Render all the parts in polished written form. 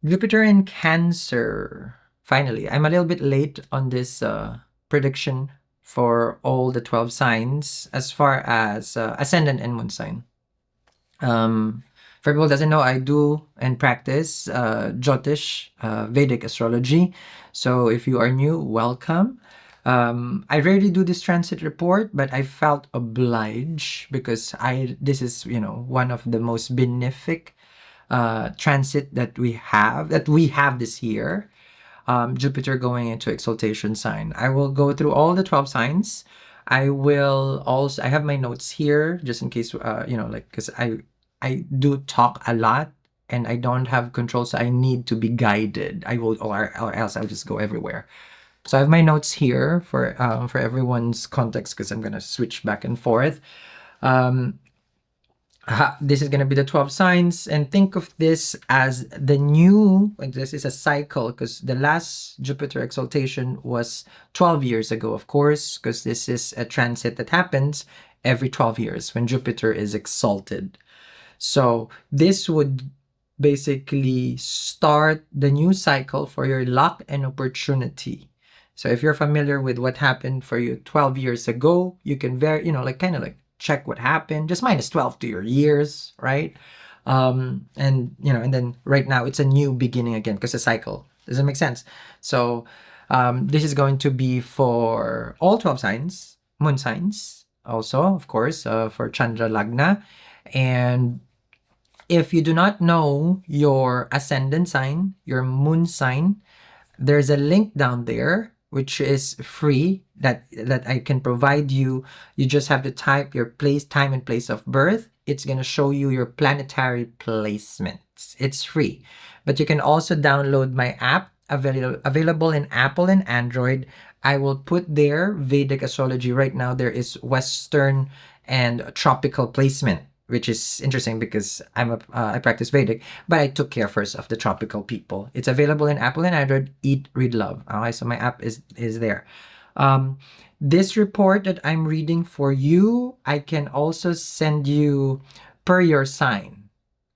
Jupiter in Cancer. Finally, I'm a little bit late on this prediction for all the 12 signs as far as ascendant and moon sign. For people who doesn't know, I do and practice Jyotish, Vedic astrology. So if you are new, welcome. I rarely do this transit report, but I felt obliged because this is one of the most benefic transit that we have this year. Jupiter going into exaltation sign. I will go through all the 12 signs. I have my notes here just in case, because I do talk a lot and I don't have control, so I need to be guided. Or else I'll just go everywhere. So I have my notes here for everyone's context because I'm gonna switch back and forth. This is going to be the 12 signs, and think of this as this is a cycle because the last Jupiter exaltation was 12 years ago, of course, because this is a transit that happens every 12 years when Jupiter is exalted. So this would basically start the new cycle for your luck and opportunity. So if you're familiar with what happened for you 12 years ago, you can kind of check what happened, just minus 12 to your years, right? And then right now it's a new beginning again because a cycle. Does it make sense? So this is going to be for all 12 signs, moon signs also, of course, for Chandra Lagna. And if you do not know your ascendant sign, your moon sign, there's a link down there which is free that I can provide you. You just have to type your time and place of birth. It's going to show you your planetary placements. It's free. But you can also download my app available in Apple and Android. I will put there Vedic astrology. Right now there is Western and tropical placement, which is interesting because I practice Vedic, but I took care first of the tropical people. It's available in Apple and Android. Eat, read, love. Okay, so my app is there. This report that I'm reading for you, I can also send you per your sign.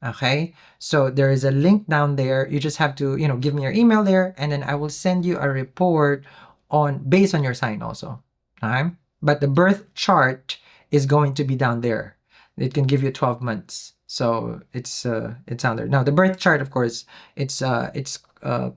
Okay, so there is a link down there. You just have to give me your email there, and then I will send you a report based on your sign also. Okay, but the birth chart is going to be down there. It can give you 12 months. So it's down there. Now the birth chart, of course, it's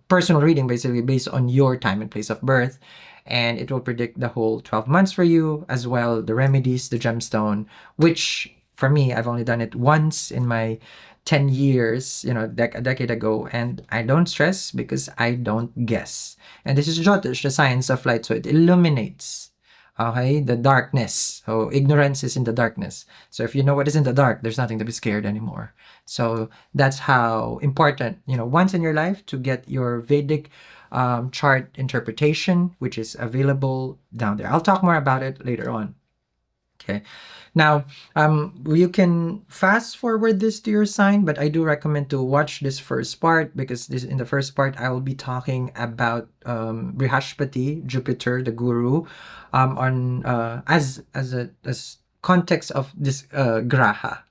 personal reading basically based on your time and place of birth, and it will predict the whole 12 months for you as well, the remedies, the gemstone, which for me, I've only done it once in my 10 years, a decade ago, and I don't stress because I don't guess. And this is Jyotish, the science of light, so it illuminates. Okay, the darkness. So ignorance is in the darkness. So if you know what is in the dark, there's nothing to be scared anymore. So that's how important, once in your life to get your Vedic chart interpretation, which is available down there. I'll talk more about it later on. Okay. Now, you can fast forward this to your sign, but I do recommend to watch this first part because in the first part, I will be talking about Brihaspati, Jupiter, the guru, as context of this graha.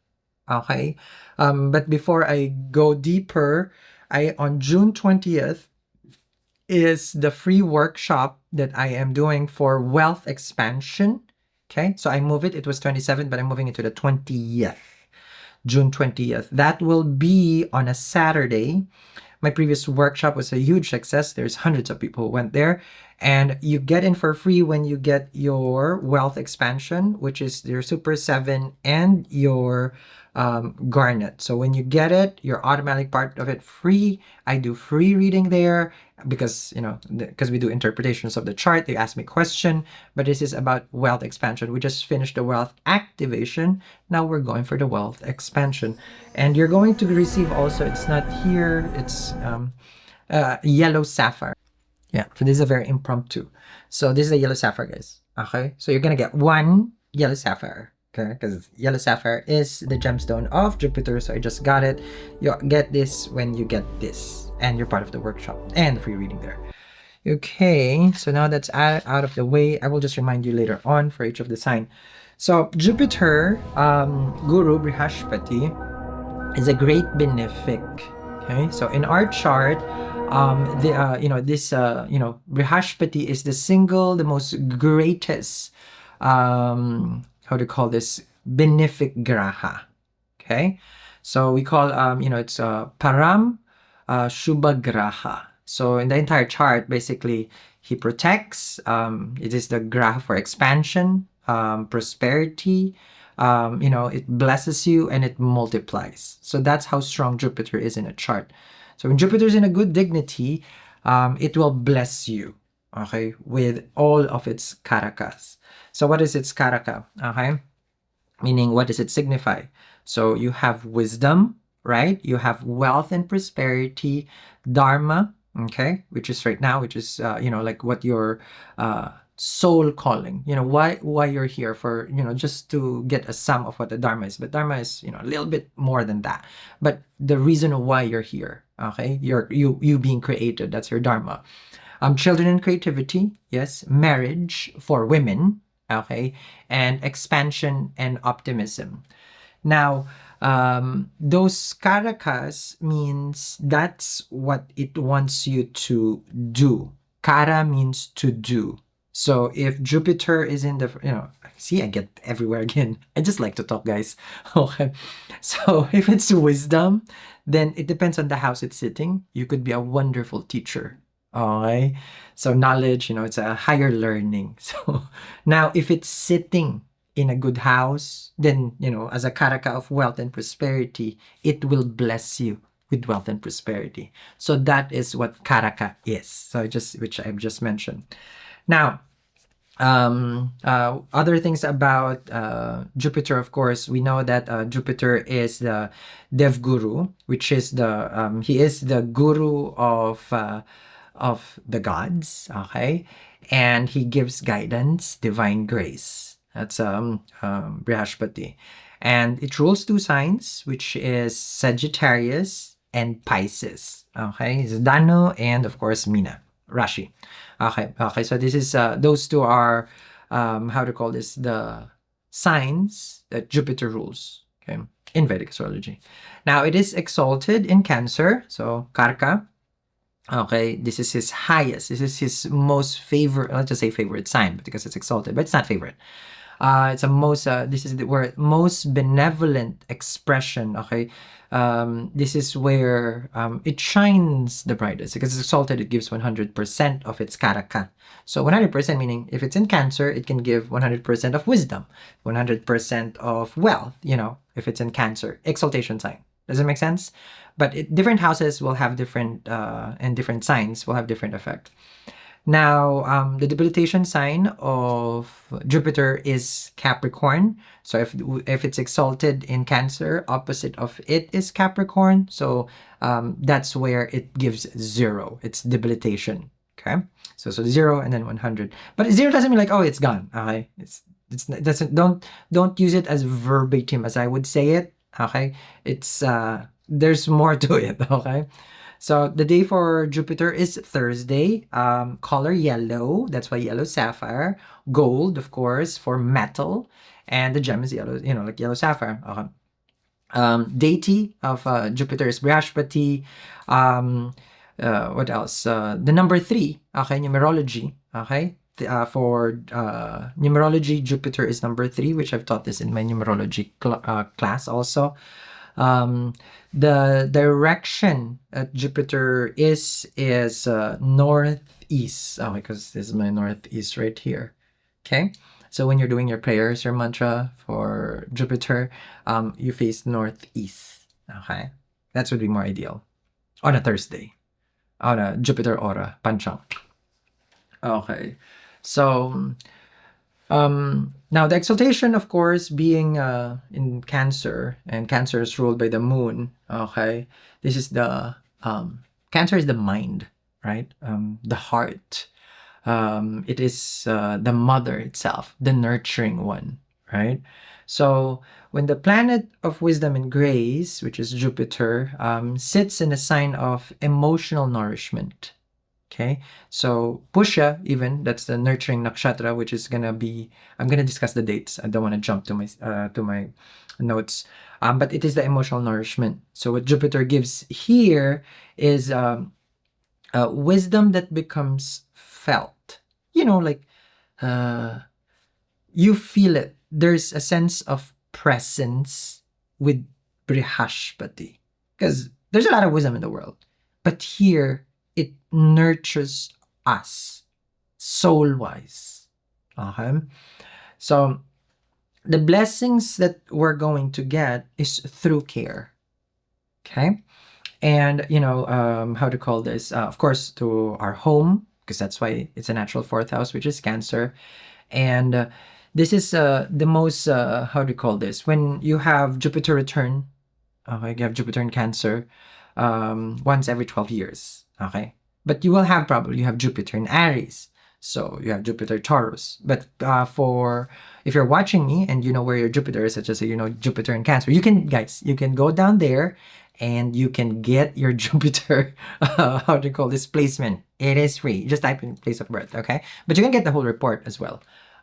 Okay. But before I go deeper, on June 20th is the free workshop that I am doing for wealth expansion. Okay, so I move it. It was 27, but I'm moving it to the 20th, June 20th. That will be on a Saturday. My previous workshop was a huge success. There's hundreds of people who went there. And you get in for free when you get your wealth expansion, which is your Super 7 and your Garnet. So when you get it, you're automatic part of it free. I do free reading there because we do interpretations of the chart. They ask me question, but this is about wealth expansion. We just finished the wealth activation. Now we're going for the wealth expansion, and you're going to receive also. It's not here. It's yellow sapphire. Yeah, so this is a very impromptu. So this is a yellow sapphire, guys. Okay, so you're gonna get one yellow sapphire. Okay, because yellow sapphire is the gemstone of Jupiter. So I just got it. You get this when you get this, and you're part of the workshop and the free reading there. Okay, so now that's out of the way. I will just remind you later on for each of the sign. So Jupiter, Guru Brihaspati, is a great benefic. Okay, so in our chart, Brihaspati is the most greatest, how to call this, benefic graha. Okay, so we call it's Param Shubha Graha. So in the entire chart, basically, he protects. It is the graha for expansion, prosperity. It blesses you and it multiplies. So that's how strong Jupiter is in a chart. So when Jupiter is in a good dignity, it will bless you, okay, with all of its karakas. So what is its karaka? Okay, meaning what does it signify? So you have wisdom, right? You have wealth and prosperity, dharma, okay, which is right now, which is like what your soul calling, why you're here, for just to get a sum of what the dharma is. But dharma is a little bit more than that. But the reason why you're here, okay, you being created, that's your dharma. Children and creativity, yes, marriage for women, okay, and expansion and optimism. Now, those karakas means that's what it wants you to do. Kara means to do. So if Jupiter is in the, see, I get everywhere again. I just like to talk, guys. Okay. So if it's wisdom, then it depends on the house it's sitting. You could be a wonderful teacher. Okay. So knowledge, it's a higher learning. So now if it's sitting in a good house, then, as a karaka of wealth and prosperity, it will bless you with wealth and prosperity. So that is what karaka is. So which I've just mentioned. Now, other things about Jupiter, of course, we know that Jupiter is the Dev Guru, which is he is the guru of the gods, okay, and he gives guidance, divine grace. That's Brihaspati, and it rules two signs, which is Sagittarius and Pisces. Okay, it's Dano and of course Mina, Rashi. Okay. So this is those two are how to call this, the signs that Jupiter rules. Okay, in Vedic astrology. Now it is exalted in Cancer, so Karka. Okay, this is his highest. This is his most favorite. Let's just say favorite sign, because it's exalted, but it's not favorite. It's a most. This is the word most benevolent expression. Okay, this is where it shines the brightest, because it's exalted. It gives 100% of its karaka. So 100% meaning if it's in Cancer, it can give 100% of wisdom, 100% of wealth. If it's in Cancer, exaltation sign. Does it make sense? But different houses will have different, and different signs will have different effect. Now, the debilitation sign of Jupiter is Capricorn. So if it's exalted in Cancer, opposite of it is Capricorn. So that's where it gives 0. It's debilitation. Okay. So 0 and then 100. But 0 doesn't mean like, oh, it's gone. Okay. It doesn't, don't use it as verbatim as I would say it. Okay. It's there's more to it. Okay. So the day for Jupiter is Thursday. Color yellow. That's why yellow sapphire. Gold, of course, for metal. And the gem is yellow, like yellow sapphire. Okay. Deity of Jupiter is Brihaspati. What else? The number 3. Okay, numerology. Okay. For numerology, Jupiter is number 3, which I've taught this in my numerology class also. The direction that Jupiter is northeast. Oh, because this is my northeast right here. Okay, so when you're doing your prayers, your mantra for Jupiter, you face northeast. Okay, that would be more ideal on a Thursday, on a Jupiter aura panchang. Okay, so now the exaltation, of course, being in Cancer, and Cancer is ruled by the moon. Okay, this is the Cancer is the mind, right? The heart. It is the mother itself, the nurturing one, right? So when the planet of wisdom and grace, which is Jupiter, sits in a sign of emotional nourishment. Okay, so Pusha, even that's the nurturing nakshatra, which is gonna be. I'm gonna discuss the dates. I don't want to jump to my notes, but it is the emotional nourishment. So what Jupiter gives here is wisdom that becomes felt. You know, like uh, you feel it. There's a sense of presence with Brihaspati because there's a lot of wisdom in the world, but here it nurtures us soul wise. Okay, so the blessings that we're going to get is through care. Okay, and how to call this? Of course, to our home because that's why it's a natural fourth house, which is Cancer. And this is the most how do you call this, when you have Jupiter return. Okay, you have Jupiter in Cancer once every 12 years. Okay, but you will have probably you have Jupiter in Aries, so you have Jupiter Taurus. But for if you're watching me and you know where your Jupiter is, such as Jupiter in Cancer, you can go down there and you can get your Jupiter how do you call this placement. It is free. Just type in place of birth. Okay, but you can get the whole report as well.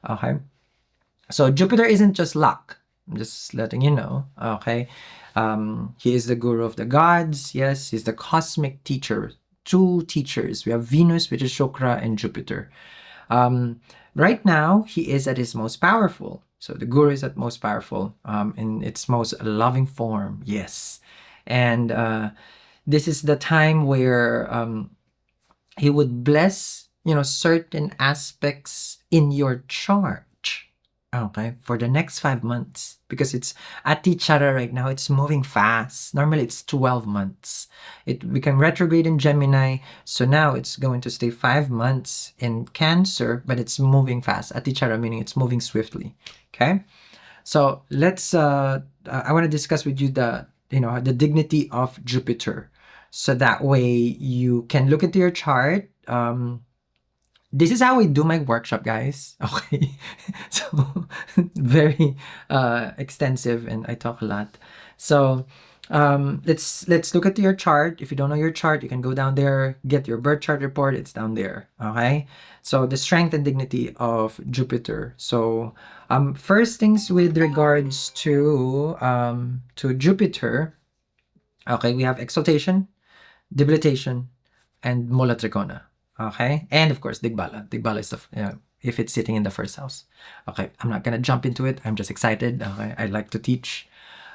Okay, so Jupiter isn't just luck. I'm just letting you know. Okay, he is the guru of the gods. Yes, he's the cosmic teacher. Two teachers. We have Venus, which is Shukra, and Jupiter. Right now, he is at his most powerful. So the guru is at most powerful in its most loving form. Yes, and this is the time where he would bless certain aspects in your chart. Okay, for the next 5 months, because it's Atichara right now, it's moving fast. Normally it's 12 months. It became retrograde in Gemini, so now it's going to stay 5 months in Cancer, but it's moving fast. Atichara meaning it's moving swiftly. Okay, so let's I want to discuss with you the dignity of Jupiter, so that way you can look into your chart. This is how I do my workshop, guys. Okay, so very extensive, and I talk a lot. So let's look at your chart. If you don't know your chart, you can go down there, get your birth chart report. It's down there. Okay, so the strength and dignity of Jupiter. So first things with regards to Jupiter. Okay, we have exaltation, debilitation, and mula trikona. Okay, and of course Digbala. Digbala is if it's sitting in the first house. Okay, I'm not gonna jump into it. I'm just excited. Okay, I like to teach.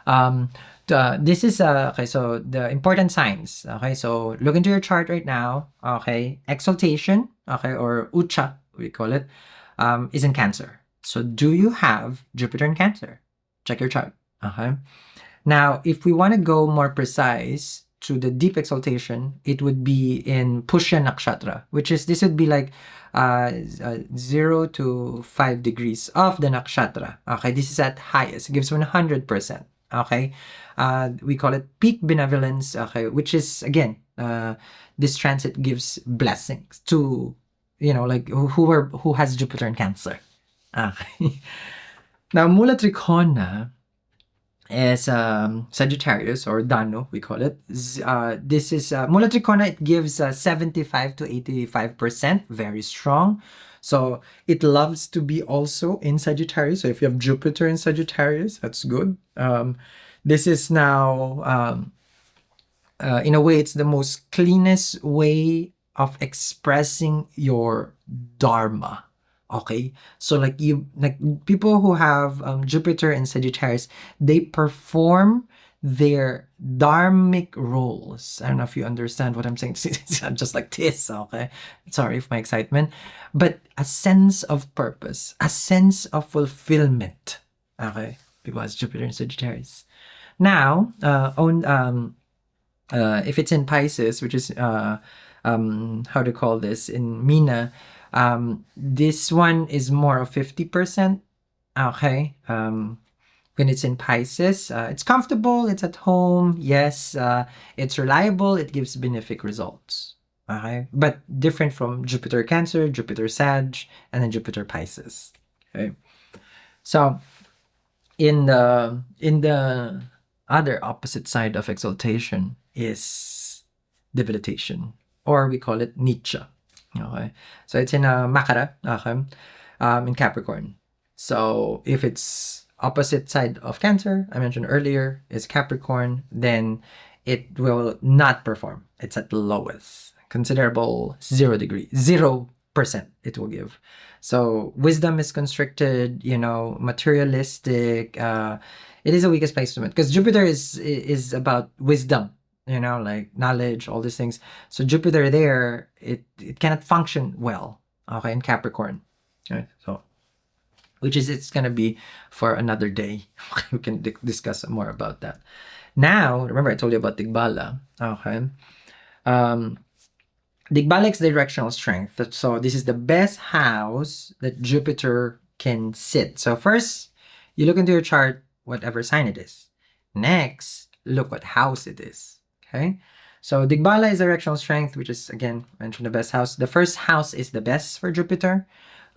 This is okay. So the important signs. Okay, so look into your chart right now. Okay, exaltation. Okay, or ucha we call it, is in Cancer. So do you have Jupiter in Cancer? Check your chart. Okay. Now, if we want to go more precise to the deep exaltation, it would be in Pushya Nakshatra, which is, this would be like 0 to 5 degrees of the nakshatra. Okay, this is at highest. It gives 100%. Okay, we call it peak benevolence. Okay, which is again, this transit gives blessings to like who has Jupiter in Cancer. Okay. Now, Mula Trikona is Sagittarius, or Dano, we call it. This is Mula Trikona. It gives 75 to 85%, very strong. So it loves to be also in Sagittarius. So if you have Jupiter in Sagittarius, that's good. This is now, in a way, it's the most cleanest way of expressing your Dharma. Okay, so like people who have Jupiter and Sagittarius, they perform their dharmic roles. I don't know if you understand what I'm saying. I'm just like this. Okay, sorry for my excitement, but a sense of purpose, a sense of fulfillment. Okay, people has Jupiter and Sagittarius. Now, if it's in Pisces, which is how to call this in Mina. This one is more of 50%. Okay. When it's in Pisces, it's comfortable, it's at home. Yes, it's reliable, it gives benefic results. Okay. But different from Jupiter Cancer, Jupiter Sag, and then Jupiter Pisces. Okay. So in the other opposite side of exaltation is debilitation, or we call it Nietzsche. Okay. So it's in Makara, okay, in Capricorn. So if it's opposite side of Cancer, I mentioned earlier, is Capricorn, then it will not perform. It's at the lowest, considerable 0 degree, 0% it will give. So wisdom is constricted, materialistic. It is the weakest placement because Jupiter is about wisdom, like knowledge, all these things. So Jupiter there, it cannot function well, okay, in Capricorn. Okay, so which is it's gonna be for another day. We can discuss more about that. Now, remember I told you about Digbala. Okay. Um, Digbala is directional strength. So this is the best house that Jupiter can sit. So first, you look into your chart, whatever sign it is. Next, look what house it is. Okay. So Digbala is directional strength, which is again mentioned the best house. The first house is the best for Jupiter.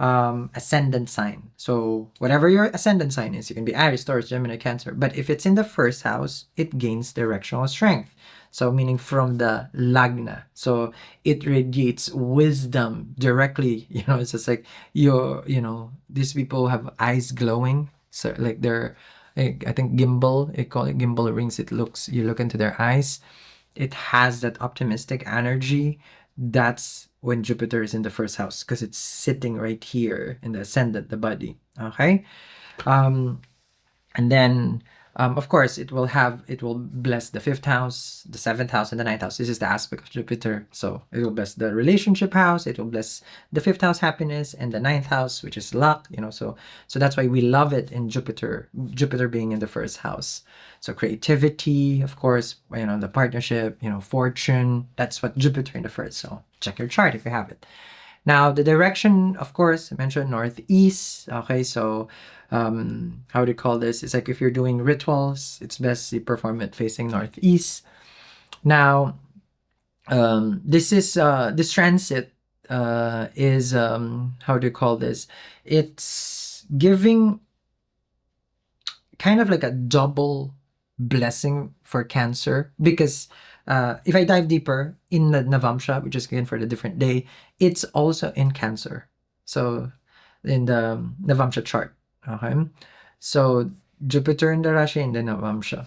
Ascendant sign. So whatever your ascendant sign is, you can be Aries, Taurus, Gemini, Cancer. But if it's in the first house, it gains directional strength. So meaning from the lagna. So it radiates wisdom directly. It's just like these people have eyes glowing. So like they're, I think gimbal, they call it gimbal rings. You look into their eyes. It has that optimistic energy. That's when Jupiter is in the first house because it's sitting right here in the ascendant, the body. Okay. And then of course it will bless the 5th house, the 7th house, and the 9th house. This is the aspect of Jupiter. So it will bless the relationship house, it will bless the 5th house happiness, and the 9th house, which is luck, so that's why we love it in Jupiter being in the first house. So creativity, of course, the partnership, fortune, that's what Jupiter in the first. So check your chart if you have it. Now, the direction, of course, I mentioned northeast. Okay, so how do you call this? It's like if you're doing rituals, it's best you perform it facing northeast. Now, this transit is how do you call this? It's giving kind of like a double blessing for Cancer because if I dive deeper in the Navamsha, which is again for the different day, it's also in Cancer. So in the Navamsha chart, okay. So Jupiter in the Rashi in the Navamsha.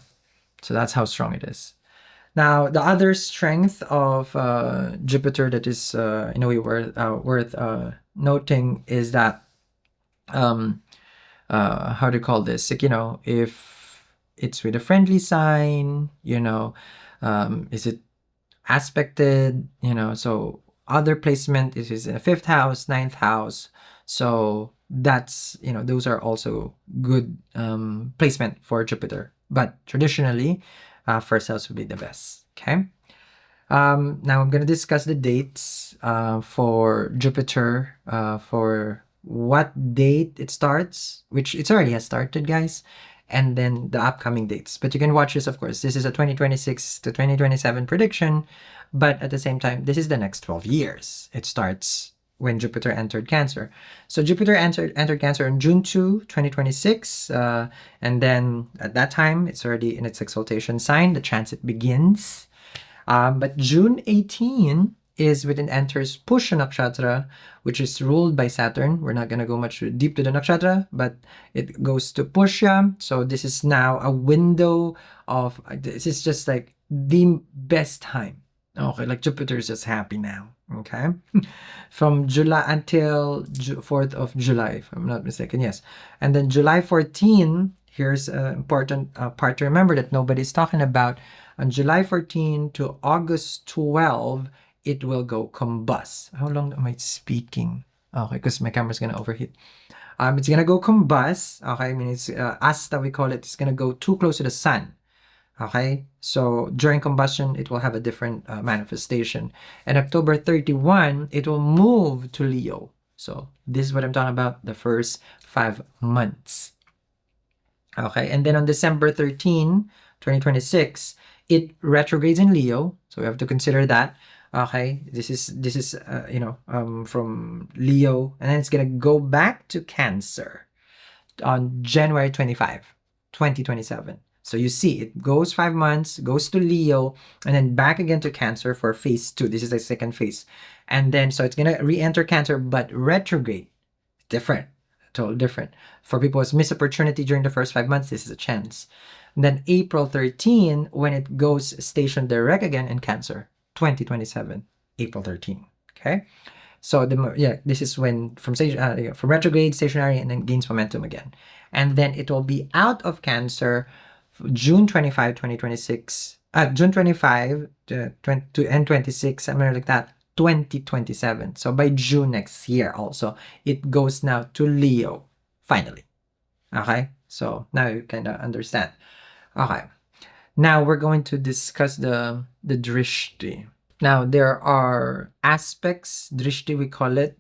So that's how strong it is. Now the other strength of Jupiter that is in a way worth noting is that how do you call this? Like, if it's with a friendly sign, is it aspected, so other placement is in the 5th house, 9th house. So that's, those are also good placement for Jupiter. But traditionally, first house would be the best. Okay. Now I'm going to discuss the dates for Jupiter for what date it starts, which it already has started, guys, and then the upcoming dates. But you can watch this, of course. This is a 2026 to 2027 prediction, but at the same time, this is the next 12 years. It starts when Jupiter entered Cancer. So Jupiter entered Cancer on June 2, 2026, and then at that time, it's already in its exaltation sign. The transit begins. But June 18 is when it enters Pusha Nakshatra, which is ruled by Saturn. We're not going to go much deep to the nakshatra, but it goes to Pusha. So this is now a window of, this is just like the best time. Okay, like Jupiter is just happy now. Okay. From July until 4th of July, if I'm not mistaken. Yes. And then July 14, here's an important part to remember that nobody's talking about. On July 14 to August 12, it will go combust. How long am I speaking? Okay, because my camera's gonna overheat. It's gonna go combust. Okay, I mean it's asta we call it. It's gonna go too close to the sun. Okay, so during combustion, it will have a different manifestation. And October 31, it will move to Leo. So this is what I'm talking about. The first 5 months. Okay, and then on December 13, 2026. It retrogrades in Leo, so we have to consider that. Okay, this is from Leo, and then it's gonna go back to Cancer on January 25, 2027. So you see, it goes 5 months, goes to Leo, and then back again to Cancer for phase 2. This is the second phase. And then, so it's going to re-enter Cancer, but retrograde. Different. Totally different. For people who's missed opportunity during the first 5 months, this is a chance. And then April 13, when it goes station direct again in Cancer, 2027, April 13. Okay? So this is when from retrograde, stationary, and then gains momentum again. And then it will be out of Cancer June 25, 2026, June 25 to end 26, something like that, 2027. So by June next year also, it goes now to Leo, finally. Okay? So now you kind of understand. Okay. Now we're going to discuss the Drishti. Now, there are aspects, Drishti we call it,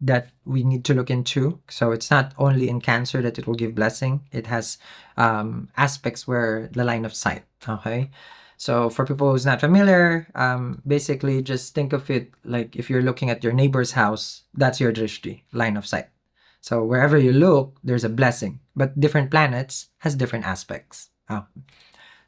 that we need to look into. So it's not only in Cancer that it will give blessing. It has aspects where the line of sight, okay? So for people who's not familiar, basically just think of it like if you're looking at your neighbor's house, that's your Drishti, line of sight. So wherever you look, there's a blessing. But different planets has different aspects.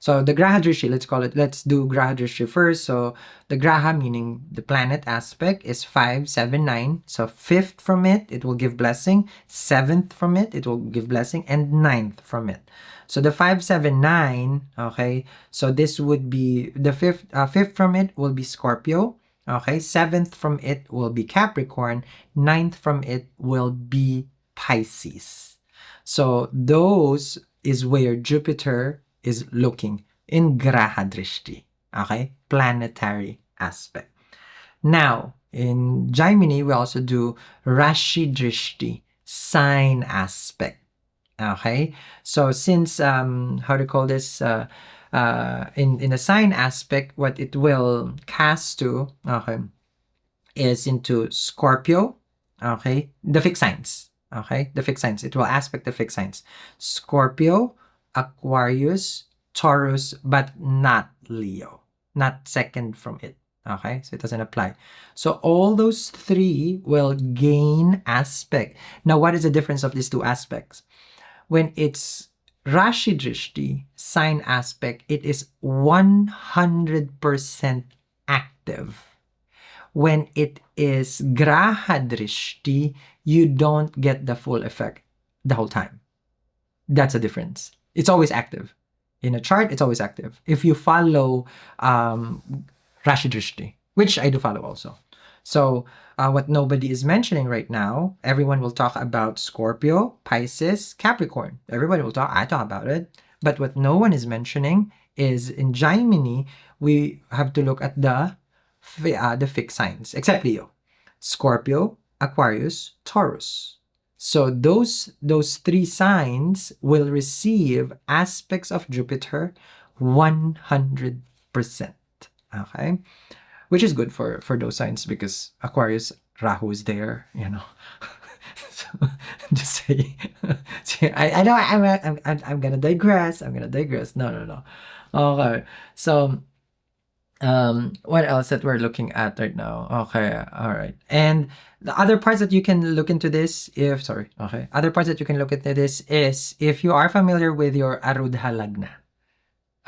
So the Graha Drishti, let's do Graha Drishti first. So the Graha, meaning the planet aspect, is 5, 7, 9. So 5th from it will give blessing. 7th from it will give blessing. And 9th from it. So the 5, 7, 9, okay, so this would be, the 5th from it will be Scorpio. Okay, 7th from it will be Capricorn. 9th from it will be Pisces. So those is where Jupiter is looking in Graha Drishti, okay? Planetary aspect. Now, in Gemini, we also do Rashi Drishti, sign aspect, okay? So since, how to call this, in a sign aspect, what it will cast to, okay, is into Scorpio, okay? The fixed signs, okay? The fixed signs. It will aspect the fixed signs. Scorpio, Aquarius, Taurus, but not Leo, not second from it. Okay, so it doesn't apply. So all those three will gain aspect. Now, what is the difference of these two aspects? When it's Rashi Drishti, sign aspect, it is 100% active. When it is Graha Drishti, you don't get the full effect the whole time. That's a difference. It's always active. In a chart, it's always active. If you follow Rashi Drishti, which I do follow also. So what nobody is mentioning right now, everyone will talk about Scorpio, Pisces, Capricorn. Everybody will talk, I talk about it. But what no one is mentioning is in Gemini, we have to look at the fixed signs, except Leo. Scorpio, Aquarius, Taurus. So those three signs will receive aspects of Jupiter 100%. Okay? Which is good for those signs because Aquarius, Rahu is there, you know. So, just say, I know I'm gonna digress. No. Okay. So what else that we're looking at right now? Okay, all right. And the other parts that you can look into this, other parts that you can look into this is if you are familiar with your Arudha Lagna.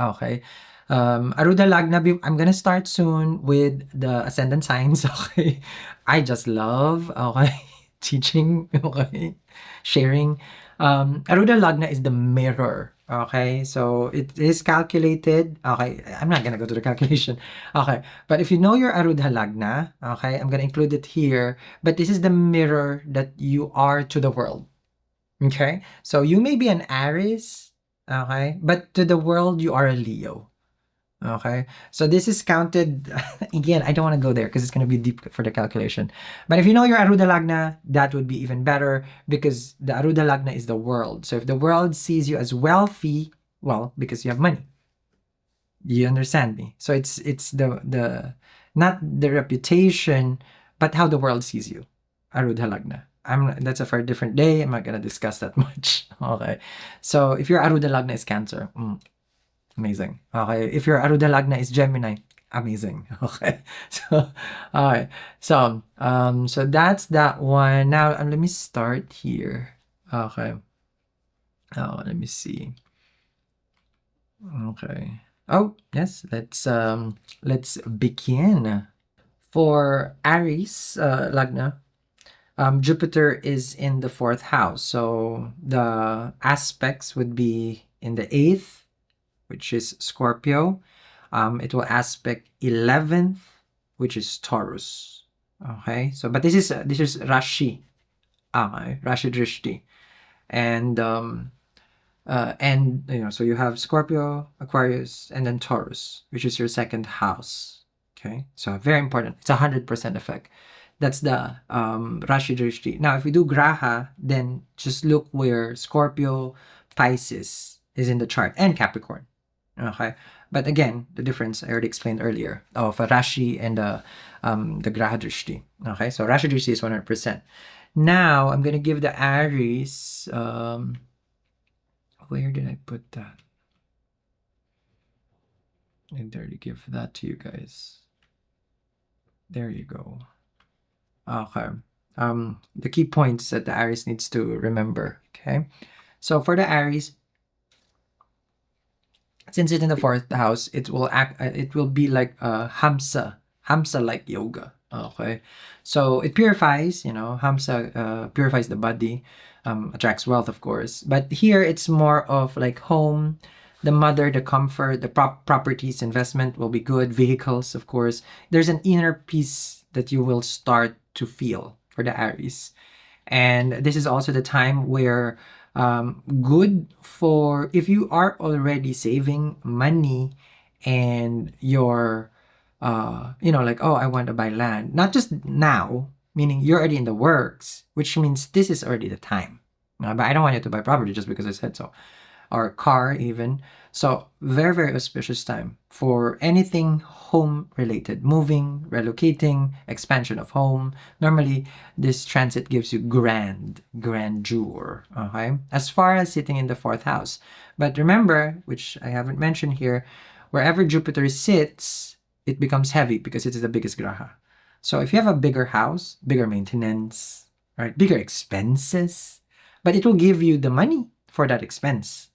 Okay. Arudha Lagna, I'm gonna start soon with the ascendant signs. Okay. I just love, okay, teaching, okay, sharing. Arudha Lagna is the mirror. Okay, so it is calculated. Okay, I'm not gonna go to the calculation. Okay, but if you know your Arudha Lagna, okay, I'm gonna include it here. But this is the mirror that you are to the world. Okay, so you may be an Aries, okay, but to the world you are a Leo. Okay, so this is counted. Again, I don't want to go there because it's going to be deep for the calculation. But if you know your Arudha Lagna, that would be even better because the Arudha Lagna is the world. So if the world sees you as wealthy, well, because you have money. You understand me? So it's the not the reputation, but how the world sees you. Arudha Lagna. That's for a different day. I'm not going to discuss that much. Okay, so if your Arudha Lagna is Cancer, amazing. Okay, if your Arudha Lagna is Gemini, amazing. Okay, so all right, so so that's that one. Now let me start here. Okay, let me see. Okay. Oh, yes, let's begin. For Aries, Lagna, Jupiter is in the fourth house. So the aspects would be in the eighth, which is Scorpio. It will aspect 11th, which is Taurus. Okay. So, but this is Rashi. Rashi Drishti. And so you have Scorpio, Aquarius, and then Taurus, which is your second house. Okay, so very important. It's 100% effect. That's the Rashi Drishti. Now, if we do Graha, then just look where Scorpio, Pisces is in the chart, and Capricorn. Okay, but again, the difference I already explained earlier of a Rashi and the Graha Drishti. Okay, so Rashi Drishti is 100%. Now I'm gonna give the Aries. Where did I put that? I didn't already give that to you guys. There you go. Okay. The key points that the Aries needs to remember. Okay. So for the Aries, since it's in the fourth house, it will act. It will be like Hamsa like yoga. Okay. So it purifies. Hamsa purifies the body, attracts wealth, of course. But here it's more of like home, the mother, the comfort, the properties, investment will be good. Vehicles, of course. There's an inner peace that you will start to feel for the Aries. And this is also the time where good for if you are already saving money and you're like, oh, I want to buy land, not just now, meaning you're already in the works, which means this is already the time. But I don't want you to buy property just because I said so, or car even. So very, very auspicious time for anything home related, moving, relocating, expansion of home. Normally, this transit gives you grandeur. Okay, as far as sitting in the fourth house. But remember, which I haven't mentioned here, wherever Jupiter sits, it becomes heavy because it is the biggest graha. So if you have a bigger house, bigger maintenance, right, bigger expenses, but it will give you the money for that expense.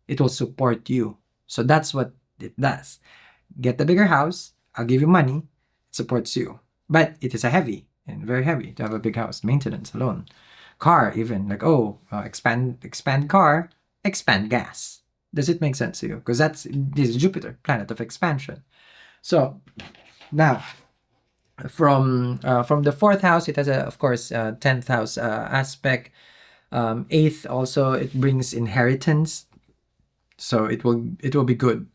It will support you. So that's what it does. Get the bigger house, I'll give you money, it supports you. But it is a heavy and very heavy to have a big house. Maintenance alone. Car, even like, expand car, expand gas. Does it make sense to you? Because this is Jupiter, planet of expansion. So now, from the fourth house, it has of course 10th house aspect. Eighth also, it brings inheritance, so it will be good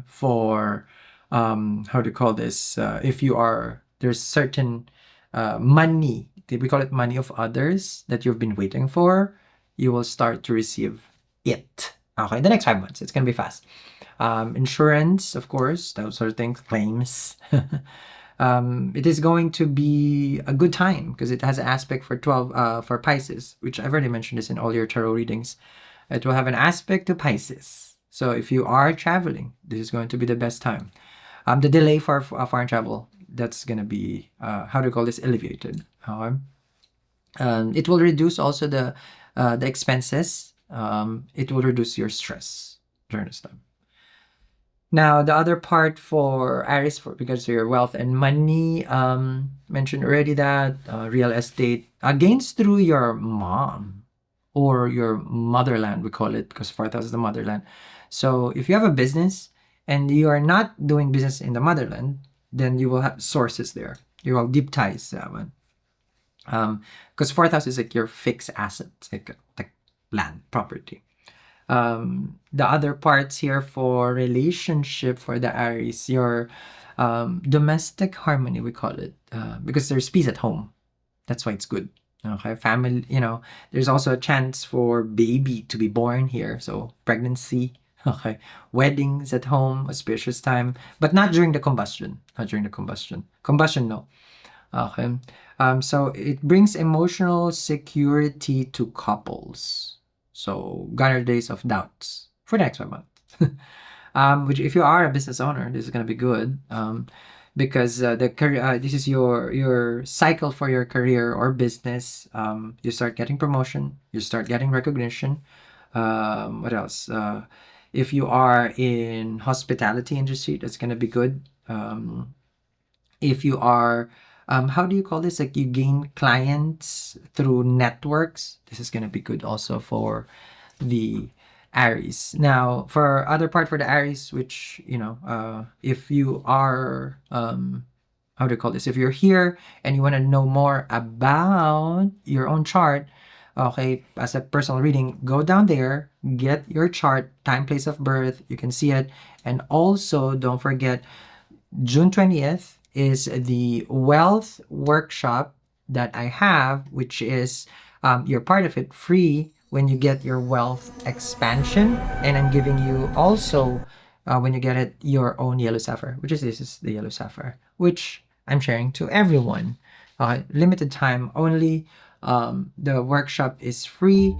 for how to call this, if you are, there's certain money, we call it money of others that you've been waiting for, you will start to receive it. Okay, the next 5 months, it's gonna be fast. Insurance, of course, those sort of things, claims. It is going to be a good time because it has an aspect for 12 for Pisces, which I've already mentioned this in all your tarot readings. It will have an aspect to Pisces. So if you are traveling, this is going to be the best time. The delay for foreign travel, that's going to be, how do you call this, alleviated. It will reduce also the expenses. It will reduce your stress during this time. Now, the other part for Aries, because of your wealth and money, mentioned already that real estate gains through your mom or your motherland, we call it, because fourth house is the motherland. So if you have a business and you are not doing business in the motherland, then you will have sources there. You will deep ties that one. Because fourth house is like your fixed assets, like land, property. The other parts here for relationship for the Aries, your domestic harmony, we call it, because there's peace at home. That's why it's good. Okay, family, there's also a chance for baby to be born here. So pregnancy, okay, weddings at home, auspicious time, but not during the combustion. Not during the combustion. Combustion, no. Okay. So it brings emotional security to couples. So garner days of doubts for the next 5 months. Which, if you are a business owner, this is gonna be good. Because the career, this is your cycle for your career or business. You start getting promotion, you start getting recognition. What else? If you are in hospitality industry, that's gonna be good. If you are, how do you call this? Like you gain clients through networks. This is gonna be good also for the Aries. Now, for other part for the Aries, which if you are, how do you call this? If you're here and you want to know more about your own chart, okay, as a personal reading, go down there, get your chart, time, place of birth. You can see it, and also don't forget June 20th is the wealth workshop that I have, which is you're part of it free when you get your wealth expansion. And I'm giving you also, when you get it, your own yellow sapphire, which is this is the yellow sapphire, which I'm sharing to everyone. Limited time only. The workshop is free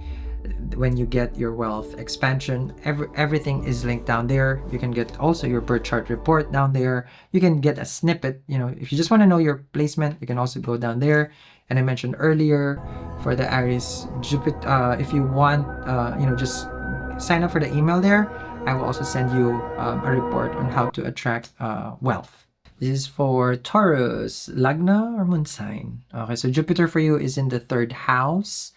when you get your wealth expansion. Everything is linked down there. You can get also your birth chart report down there. You can get a snippet. If you just want to know your placement, you can also go down there. And I mentioned earlier for the Aries Jupiter, if you want, just sign up for the email there. I will also send you a report on how to attract wealth. This is for Taurus, Lagna or Moon sign. Okay, so Jupiter for you is in the 3rd house.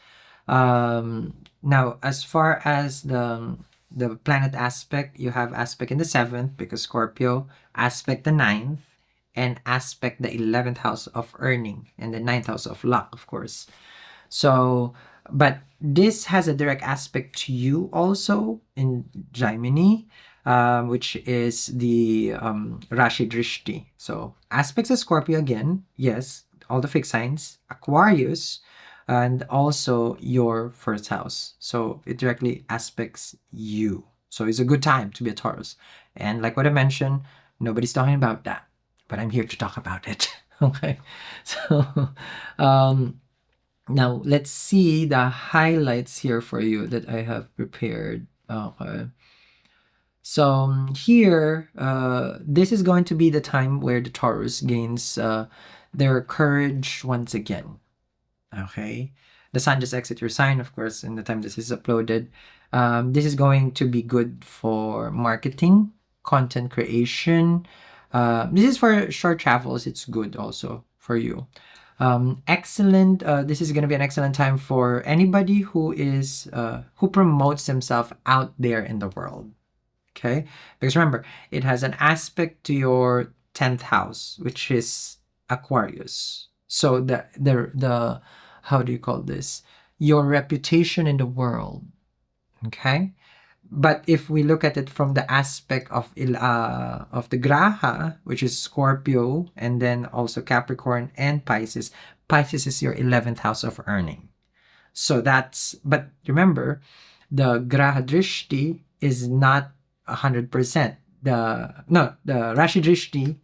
Now, as far as the planet aspect, you have aspect in the 7th because Scorpio, aspect the 9th, and aspect the 11th house of earning and the 9th house of luck, of course. So, but this has a direct aspect to you also in Gemini, which is the Rashi Drishti. So aspects of Scorpio again, yes, all the fixed signs, Aquarius, and also your 1st house. So it directly aspects you. So it's a good time to be a Taurus. And like what I mentioned, nobody's talking about that, but I'm here to talk about it. Okay. So now let's see the highlights here for you that I have prepared. Okay. So here, this is going to be the time where the Taurus gains their courage once again. Okay. The sun just exit your sign, of course, in the time this is uploaded. This is going to be good for marketing, content creation. This is for short travels. It's good also for you. Excellent. This is going to be an excellent time for anybody who is who promotes himself out there in the world. Okay, because remember, it has an aspect to your 10th house, which is Aquarius. So the how do you call this? Your reputation in the world. Okay, but if we look at it from the aspect of the Graha, which is Scorpio, and then also Capricorn and Pisces. Pisces is your 11th house of earning. So but remember, the Graha Drishti is not 100%. The Rashi Drishti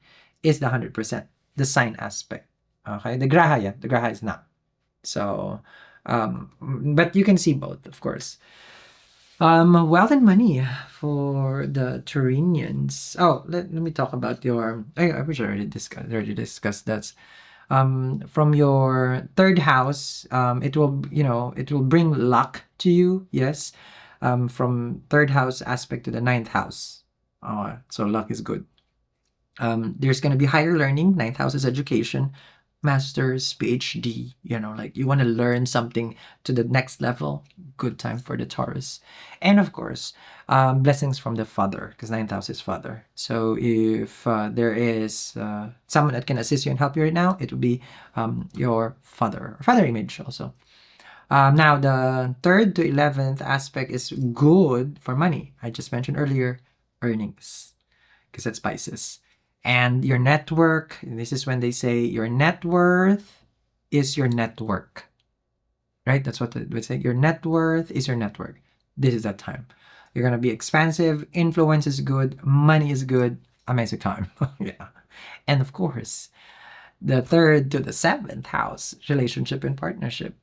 is the 100%. The sign aspect. Okay, the Graha is not. So, but you can see both, of course. Wealth and money for the Taurinians. Oh, let me talk about your. I wish I already discussed that. From your 3rd house, it will bring luck to you. Yes. From 3rd house aspect to the 9th house. So luck is good. There's gonna be higher learning. 9th house is education. Master's, PhD, like you want to learn something to the next level, good time for the Taurus. And of course, blessings from the father, because 9th house is father. So if there is someone that can assist you and help you right now, it will be your father image also. Now, the 3rd to 11th aspect is good for money. I just mentioned earlier, earnings, because that's Pisces. And your network, this is when they say your net worth is your network, right? That's what they would say. Your net worth is your network. This is that time. You're going to be expansive. Influence is good. Money is good. Amazing time. Yeah. And of course, the 3rd to the 7th house, relationship and partnership.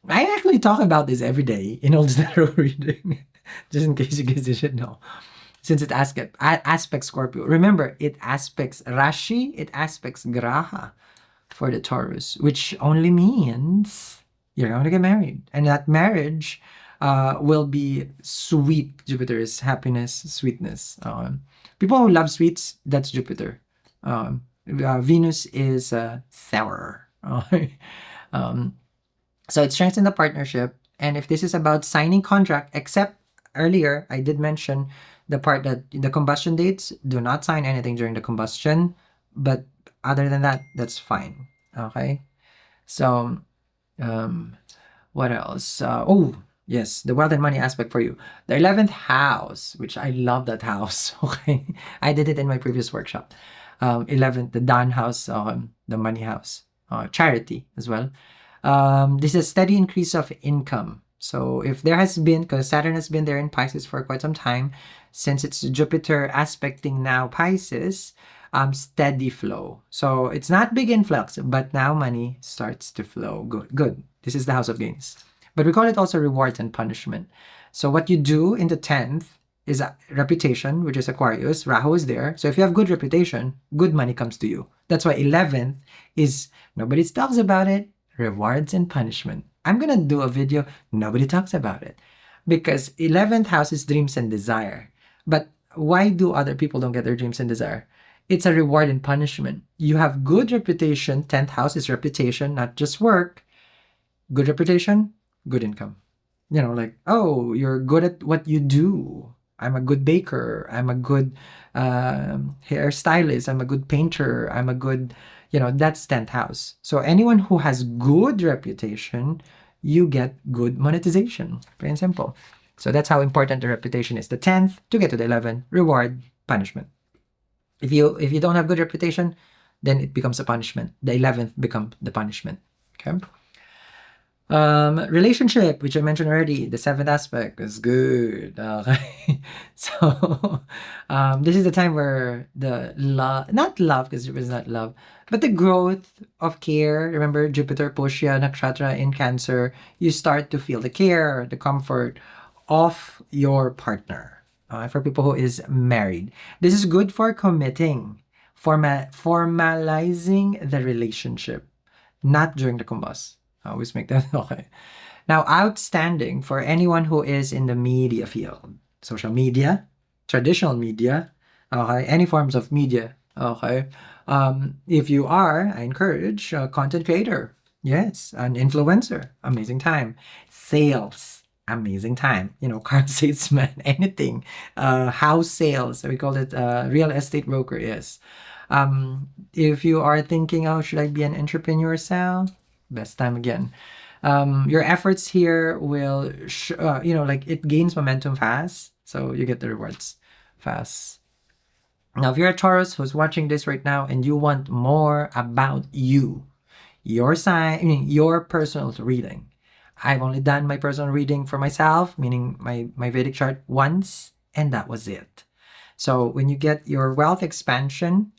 I actually talk about this every day in all the tarot reading, just in case you guys didn't know. Since it aspects Scorpio. Remember, it aspects Rashi, it aspects Graha for the Taurus, which only means you're going to get married. And that marriage will be sweet. Jupiter is happiness, sweetness. People who love sweets, that's Jupiter. Venus is sour. um, so it strengthens the partnership. And if this is about signing contract, except earlier I did mention the part that the combustion dates, do not sign anything during the combustion. But other than that, that's fine. Okay. So what else? Oh, yes, the wealth and money aspect for you. The 11th house, which I love that house. Okay. I did it in my previous workshop. 11th, the Dan house, the money house, charity as well. This is a steady increase of income. So if there has been, because Saturn has been there in Pisces for quite some time, since it's Jupiter aspecting now Pisces, steady flow. So it's not big influx, but now money starts to flow. Good. This is the house of gains. But we call it also rewards and punishment. So what you do in the 10th is a reputation, which is Aquarius. Rahu is there. So if you have good reputation, good money comes to you. That's why 11th is, nobody talks about it, rewards and punishment. I'm going to do a video, nobody talks about it. Because 11th house is dreams and desire. But why do other people don't get their dreams and desire? It's a reward and punishment. You have good reputation. 10th house is reputation, not just work. Good reputation, good income. You know, like, oh, you're good at what you do. I'm a good baker. I'm a good hairstylist. I'm a good painter. I'm a good, that's 10th house. So anyone who has good reputation, you get good monetization. Plain and simple. So that's how important the reputation is. The 10th to get to the 11th, reward, punishment. If you don't have good reputation, then it becomes a punishment. The 11th becomes the punishment. Okay. Relationship, which I mentioned already, the 7th aspect is good. Okay. So this is the time where the love, not love, because it was not love, but the growth of care. Remember, Jupiter, Pushya, Nakshatra in Cancer, you start to feel the care, the comfort of your partner. For people who is married, this is good for committing, formalizing the relationship, not during the combust. I always make that okay. Now, outstanding for anyone who is in the media field, social media, traditional media, okay, any forms of media, okay. If you are, I encourage a content creator, yes, an influencer, amazing time, sales, amazing time, car salesman, anything, house sales, we call it real estate broker, yes. If you are thinking, oh, should I be an entrepreneur, Sal? Best time again. Your efforts here will, like it gains momentum fast, so you get the rewards fast. Now, if you're a Taurus who's watching this right now and you want more about you, your sign, your personal reading, I've only done my personal reading for myself, meaning my Vedic chart once, and that was it. So when you get your wealth expansion,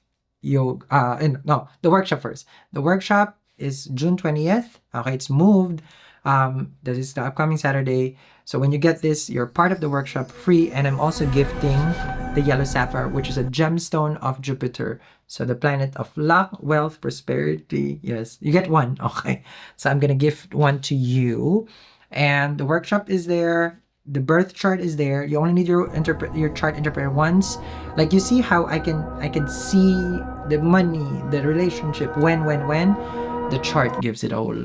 the workshop first. The workshop is June 20th. Okay, it's moved. This is the upcoming Saturday. So when you get this, you're part of the workshop free, and I'm also gifting the yellow sapphire, which is a gemstone of Jupiter. So the planet of luck, wealth, prosperity. Yes, you get one. Okay. So I'm going to gift one to you. And the workshop is there. The birth chart is there. You only need your chart interpreted once. Like you see how I can see the money, the relationship, when. The chart gives it all.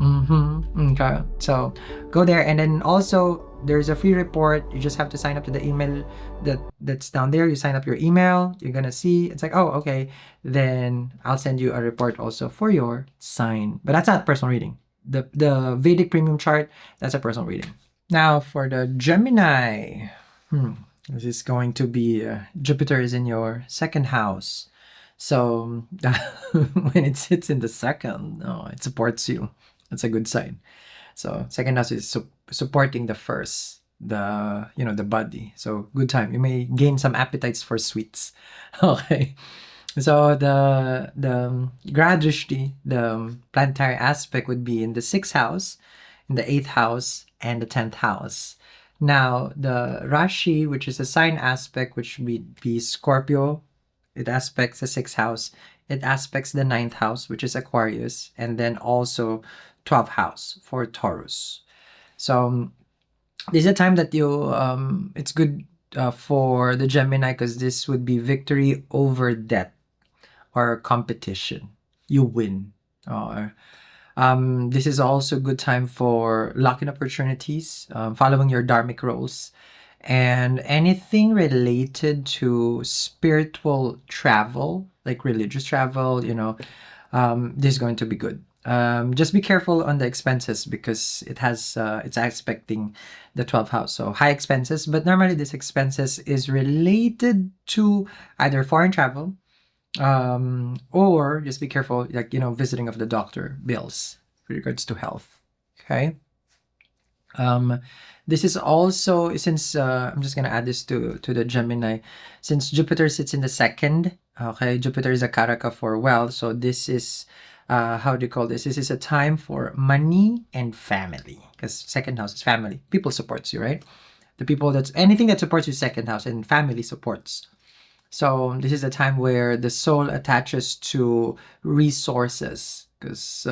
Okay. So go there, and then also there's a free report. You just have to sign up to the email that's down there. You sign up your email. You're gonna see it's like, oh, okay. Then I'll send you a report also for your sign. But that's not personal reading. The Vedic premium chart, that's a personal reading. Now for the Gemini, this is going to be Jupiter is in your 2nd house. So when it sits in the 2nd, it supports you. That's a good sign. So 2nd house is supporting the 1st, the body. So good time. You may gain some appetites for sweets. Okay. So the Drishti, the planetary aspect would be in the 6th house, in the 8th house, and the 10th house. Now the Rashi, which is a sign aspect, which would be Scorpio, it aspects the 6th house. It aspects the 9th house, which is Aquarius, and then also 12th house for Taurus. So This is a time that you it's good for the Gemini, because this would be victory over debt or competition. You win. Or this is also a good time for luck and opportunities, following your dharmic roles, and anything related to spiritual travel, like religious travel. This is going to be good. Just be careful on the expenses, because it's expecting the 12th house, so high expenses. But normally, this expenses is related to either foreign travel, or just be careful, like visiting of the doctor bills with regards to health. Okay. Um, this is also, since I'm just gonna add this to the Gemini, since Jupiter sits in the second. Okay, Jupiter is a karaka for wealth, so this is how do you call this? This is a time for money and family, because second house is family. People supports you, right? The people that's anything that supports you, second house, and family supports. So this is a time where the soul attaches to resources, because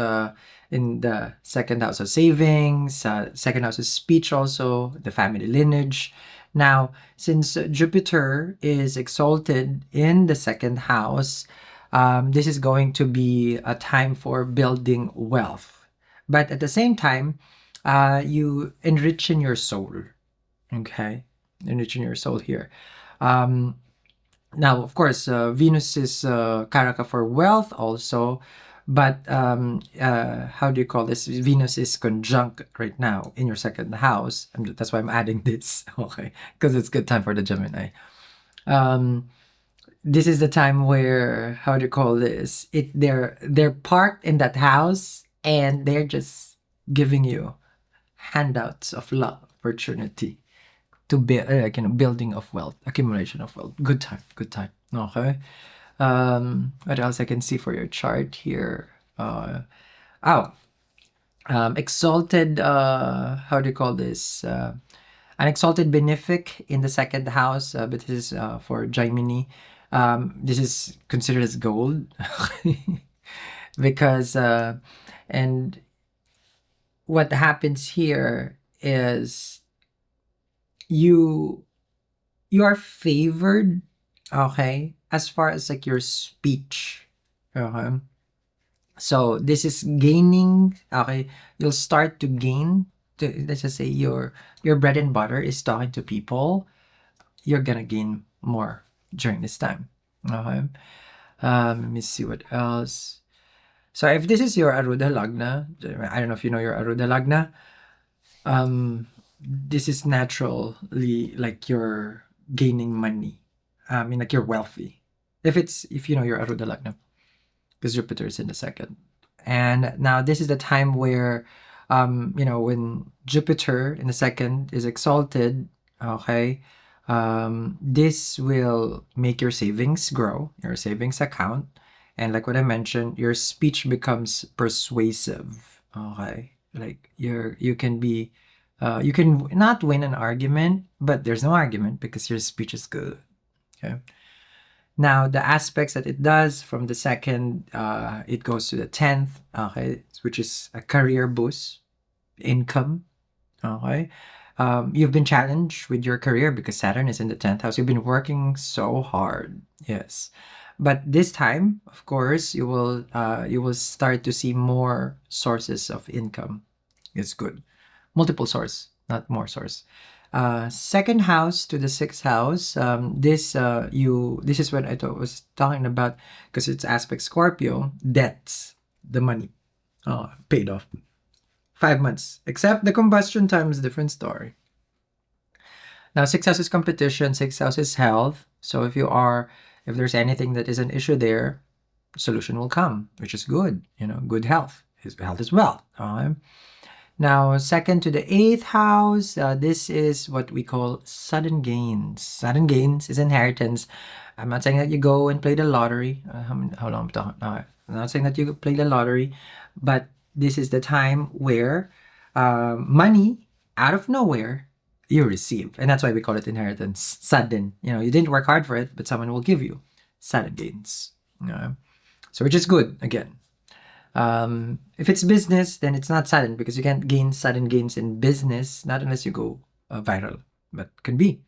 in the second house of savings, second house is speech, also the family lineage. Now, since Jupiter is exalted in the second house, this is going to be a time for building wealth. But at the same time, you enriching your soul. Okay, enriching your soul here. Um, Now, of course, Venus is Karaka for wealth also, but how do you call this? Venus is conjunct right now in your second house, and that's why I'm adding this. Okay, because it's good time for the Gemini. Um, this is the time where, how do you call this? They're parked in that house, and they're just giving you handouts of luck, opportunity to build, building of wealth, accumulation of wealth. Good time, good time. Okay. What else I can see for your chart here? Oh, exalted. How do you call this? An exalted benefic in the second house, but this is for Gemini. This is considered as gold, because and what happens here is you you are favored, okay, as far as like your speech. Okay. So this is gaining, okay, you'll start to gain, let's just say your bread and butter is talking to people. You're gonna gain more during this time. Okay. Let me see what else. So if this is your Aruda Lagna, I don't know if you know your Aruda Lagna. This is naturally like you're gaining money. I mean, like you're wealthy. If you know your Aruda Lagna, because Jupiter is in the second. And now this is the time where, when Jupiter in the second is exalted, okay, this will make your savings grow, your savings account. And like what I mentioned, your speech becomes persuasive. Okay. Like you can be, you can not win an argument, but there's no argument because your speech is good. Okay. Now, the aspects that it does from the second, it goes to the 10th, okay, which is a career boost, income, okay. You've been challenged with your career because Saturn is in the 10th house. You've been working so hard, yes. But this time, of course, you will start to see more sources of income. It's good. Multiple source, not more source. Second house to the sixth house. This is what I was talking about, because it's aspect Scorpio. Debts, the money, paid off. 5 months. Except the combustion time is a different story. Now, sixth house is competition. Sixth house is health. So if there's anything that is an issue there, solution will come, which is good. Good health. Health is wealth. Now, second to the eighth house, this is what we call sudden gains. Sudden gains is inheritance. I'm not saying that you go and play the lottery. How long am I talking? No, I'm not saying that you play the lottery, but this is the time where money out of nowhere you receive. And that's why we call it inheritance. Sudden. You didn't work hard for it, but someone will give you sudden gains. So which is good, again. If it's business, then it's not sudden, because you can't gain sudden gains in business, not unless you go viral, but could be.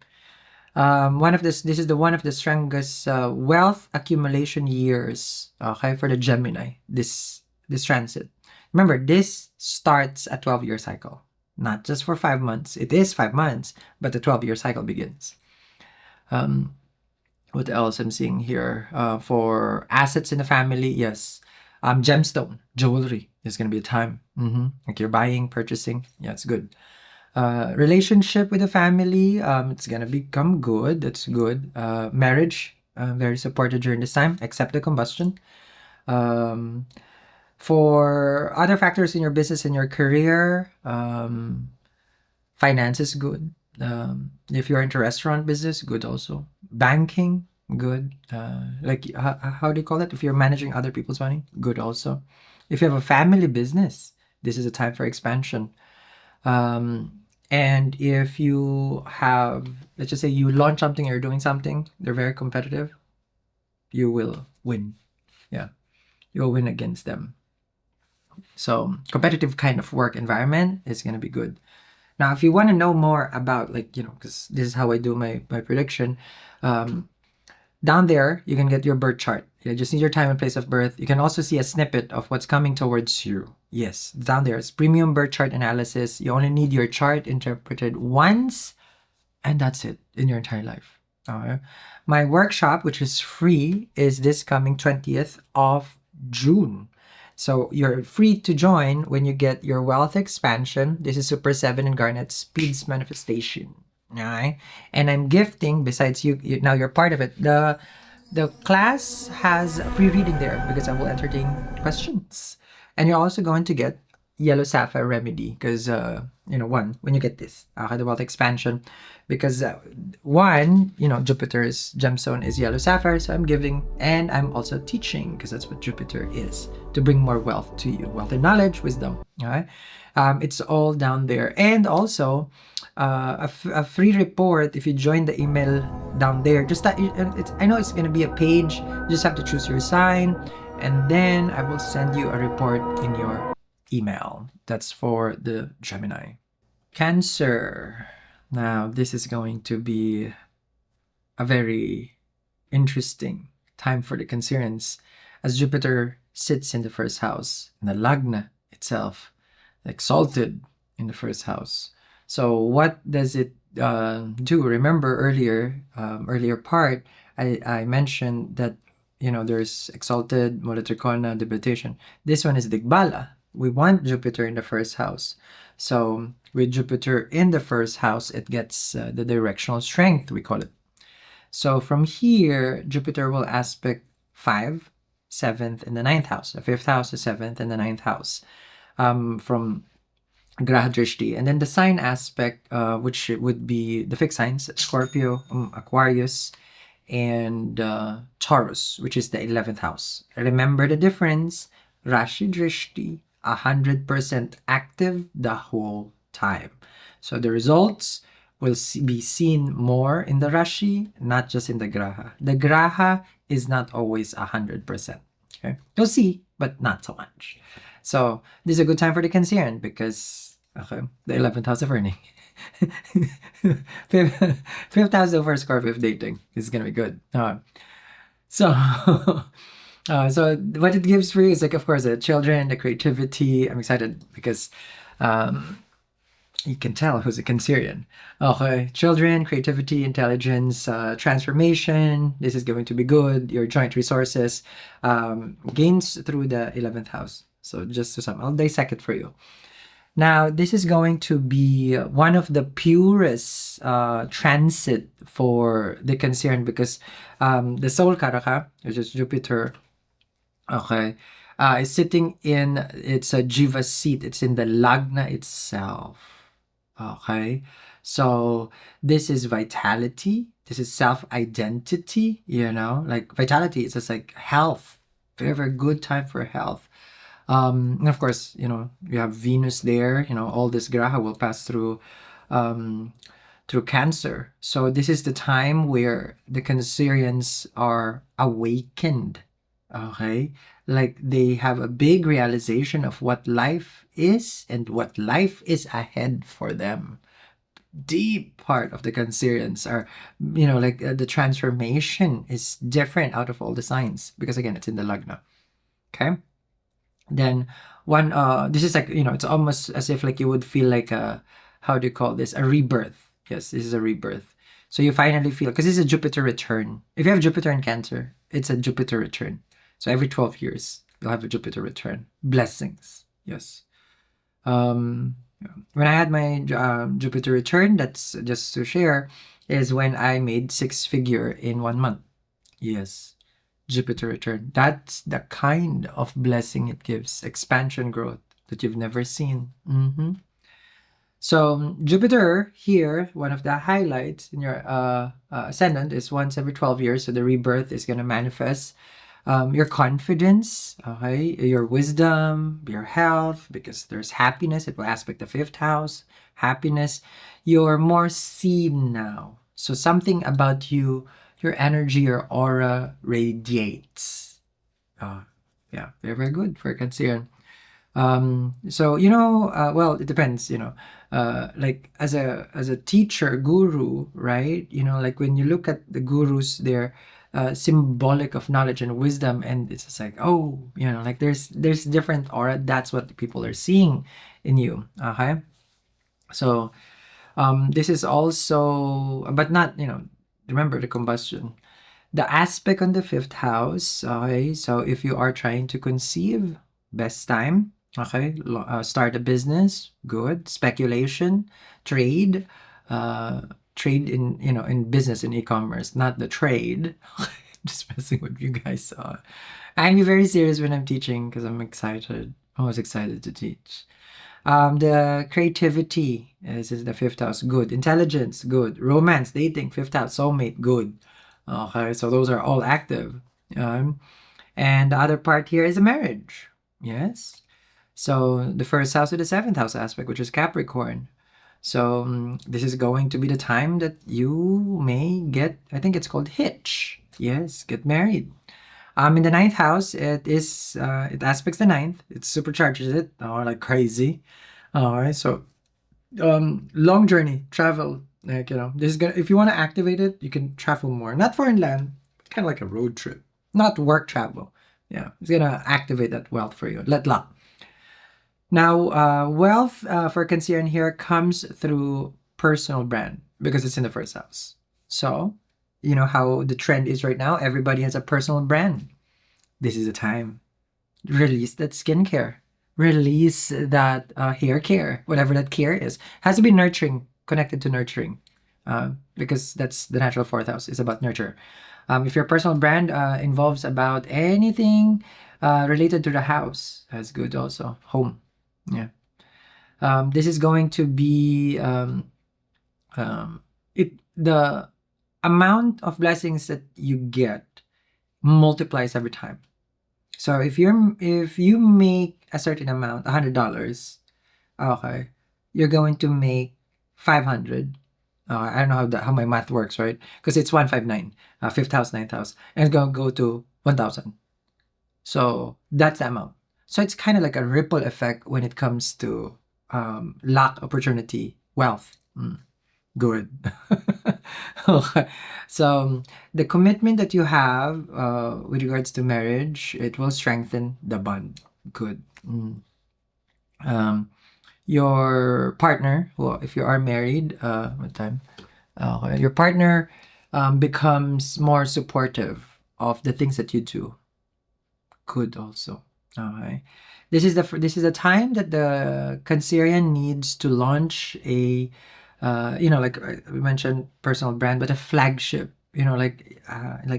This is the one of the strongest wealth accumulation years, okay, for the Gemini, this transit. Remember, this starts a 12-year cycle, not just for 5 months. It is 5 months, but the 12-year cycle begins. What else I'm seeing here? For assets in the family, yes. Gemstone, jewelry is going to be a time. Like you're buying, purchasing. Yeah, it's good. Relationship with the family, it's going to become good. That's good. Marriage, very supported during this time, except the combustion. For other factors in your business and your career, finance is good. If you're into restaurant business, good also. Banking, good. Like how do you call it? If you're managing other people's money, good also. If you have a family business, this is a time for expansion. And if you have, let's just say you launch something, you're doing something, they're very competitive, you will win. Yeah, you'll win against them. So competitive kind of work environment is going to be good. Now, if you want to know more about, like, because this is how I do my prediction, down there, you can get your birth chart. You just need your time and place of birth. You can also see a snippet of what's coming towards you. Yes, down there, it's premium birth chart analysis. You only need your chart interpreted once, and that's it in your entire life. My workshop, which is free, is this coming 20th of June. So you're free to join when you get your wealth expansion. This is Super 7 and Garnet Speeds Manifestation. Okay? And I'm gifting, besides you now you're part of it, the class has free reading there because I will entertain questions. And you're also going to get Yellow Sapphire Remedy because, when you get this, the wealth expansion, because Jupiter's gemstone is Yellow Sapphire, so I'm giving, and I'm also teaching because that's what Jupiter is, to bring more wealth to you, wealth and knowledge, wisdom. All right, it's all down there, and also a free report if you join the email down there. Just that I know it's going to be a page. You just have to choose your sign, and then I will send you a report in your email. That's for the Gemini. Cancer. Now, this is going to be a very interesting time for the Cancerians, as Jupiter sits in the first house, and the Lagna itself, exalted in the first house. So what does it do? Remember earlier part, I mentioned that, there's exalted, mula trikona, debilitation. This one is Digbala. We want Jupiter in the first house. So with Jupiter in the first house, it gets the directional strength, we call it. So from here, Jupiter will aspect 5, 7th, and the 9th house. The 5th house, the 7th, and the 9th house from Graha Drishti. And then the sign aspect, which would be the fixed signs, Scorpio, Aquarius, and Taurus, which is the 11th house. Remember the difference. Rashi Drishti, 100% active the whole time. So the results will be seen more in the Rashi, not just in the Graha. The Graha is not always 100%. Okay, you'll see, but not so much. So this is a good time for the Cancerian because the 11th house of earning. Fifth house for Scorpio of dating. This is gonna be good. So what it gives for you is, like, of course, the children, the creativity. I'm excited because you can tell who's a Cancerian. Okay, children, creativity, intelligence, transformation. This is going to be good. Your joint resources, gains through the 11th house. So just to sum, I'll dissect it for you. Now, this is going to be one of the purest transit for the Cancerian because the Soul Karaka, which is Jupiter, is sitting in, it's a Jiva seat. It's in the Lagna itself. Okay, so this is vitality. This is self-identity, like vitality. It's just like health. Very, very good time for health. And of course, you have Venus there. All this graha will pass through Cancer. So this is the time where the Cancerians are awakened. Okay, like they have a big realization of what life is and what life is ahead for them. deep part of the Cancerians are, you know, like the transformation is different out of all the signs because again, it's in the Lagna. Okay. Then one, this is like, you know, it's almost as if like you would feel like a, how do you call this? A rebirth. Yes, this is a rebirth. So you finally feel, because this is a Jupiter return. If you have Jupiter in Cancer, it's a Jupiter return. So every 12 years, you'll have a Jupiter return. Blessings. Yes. When I had my Jupiter return, that's just to share, is when I made 6-figure in 1 month. Yes. Jupiter return. That's the kind of blessing it gives. Expansion growth that you've never seen. So Jupiter here, one of the highlights in your ascendant is once every 12 years. So the rebirth is going to manifest your confidence, okay, your wisdom, your health, because there's happiness. It will aspect the 5th house, happiness. You're more seen now. So something about you, your energy, your aura radiates. Yeah, very, very good for Cancerian. So, you know, well, it depends, you know, like as a teacher, guru, right? You know, like when you look at the gurus, they're symbolic of knowledge and wisdom, and it's just like, oh, you know, like there's different aura. That's what people are seeing in you. Okay. So this is also, but not, you know, remember the combustion. The aspect on the 5th house, okay, so if you are trying to conceive, best time, okay, start a business, good, speculation, trade, trade in, you know, in business, in e-commerce, not the trade. Just messing with you guys. I'm very serious when I'm teaching because I'm excited. I was excited to teach. The creativity is the 5th house, good. Intelligence, good. Romance, dating, 5th house, soulmate, good. Okay, so those are all active. And the other part here is a marriage. Yes. So the 1st house to the 7th house aspect, which is Capricorn. So this is going to be the time that you may get, I think it's called hitch. Yes, get married. In the 9th house, it is it aspects the 9th. It supercharges it. Oh, like crazy. All right. So long journey, travel. Like, you know, this is gonna, if you want to activate it, you can travel more. Not foreign land, kind of like a road trip, not work travel. Yeah, it's gonna activate that wealth for you. Let luck. Now, wealth for Cancerian here comes through personal brand because it's in the 1st house. So, you know how the trend is right now. Everybody has a personal brand. This is the time. Release that skincare. Release that hair care, whatever that care is. Has to be nurturing, connected to nurturing, because that's the natural 4th house. Is about nurture. If your personal brand involves about anything related to the house, that's good also. Home. Yeah. This is going to be the amount of blessings that you get multiplies every time. So if you make a certain amount, $100, okay, you're going to make 500. I don't know how my math works, right? Because it's 159, 5th house, 9th house, and it's going to go to 1,000. So that's the amount. So it's kind of like a ripple effect when it comes to luck, opportunity, wealth. Good. Okay. So the commitment that you have with regards to marriage, it will strengthen the bond. Good. Your partner, well, if you are married, what time? Your partner becomes more supportive of the things that you do. Good also. Okay. This is the time that the Cancerian needs to launch a you know, like we mentioned personal brand, but a flagship, you know, like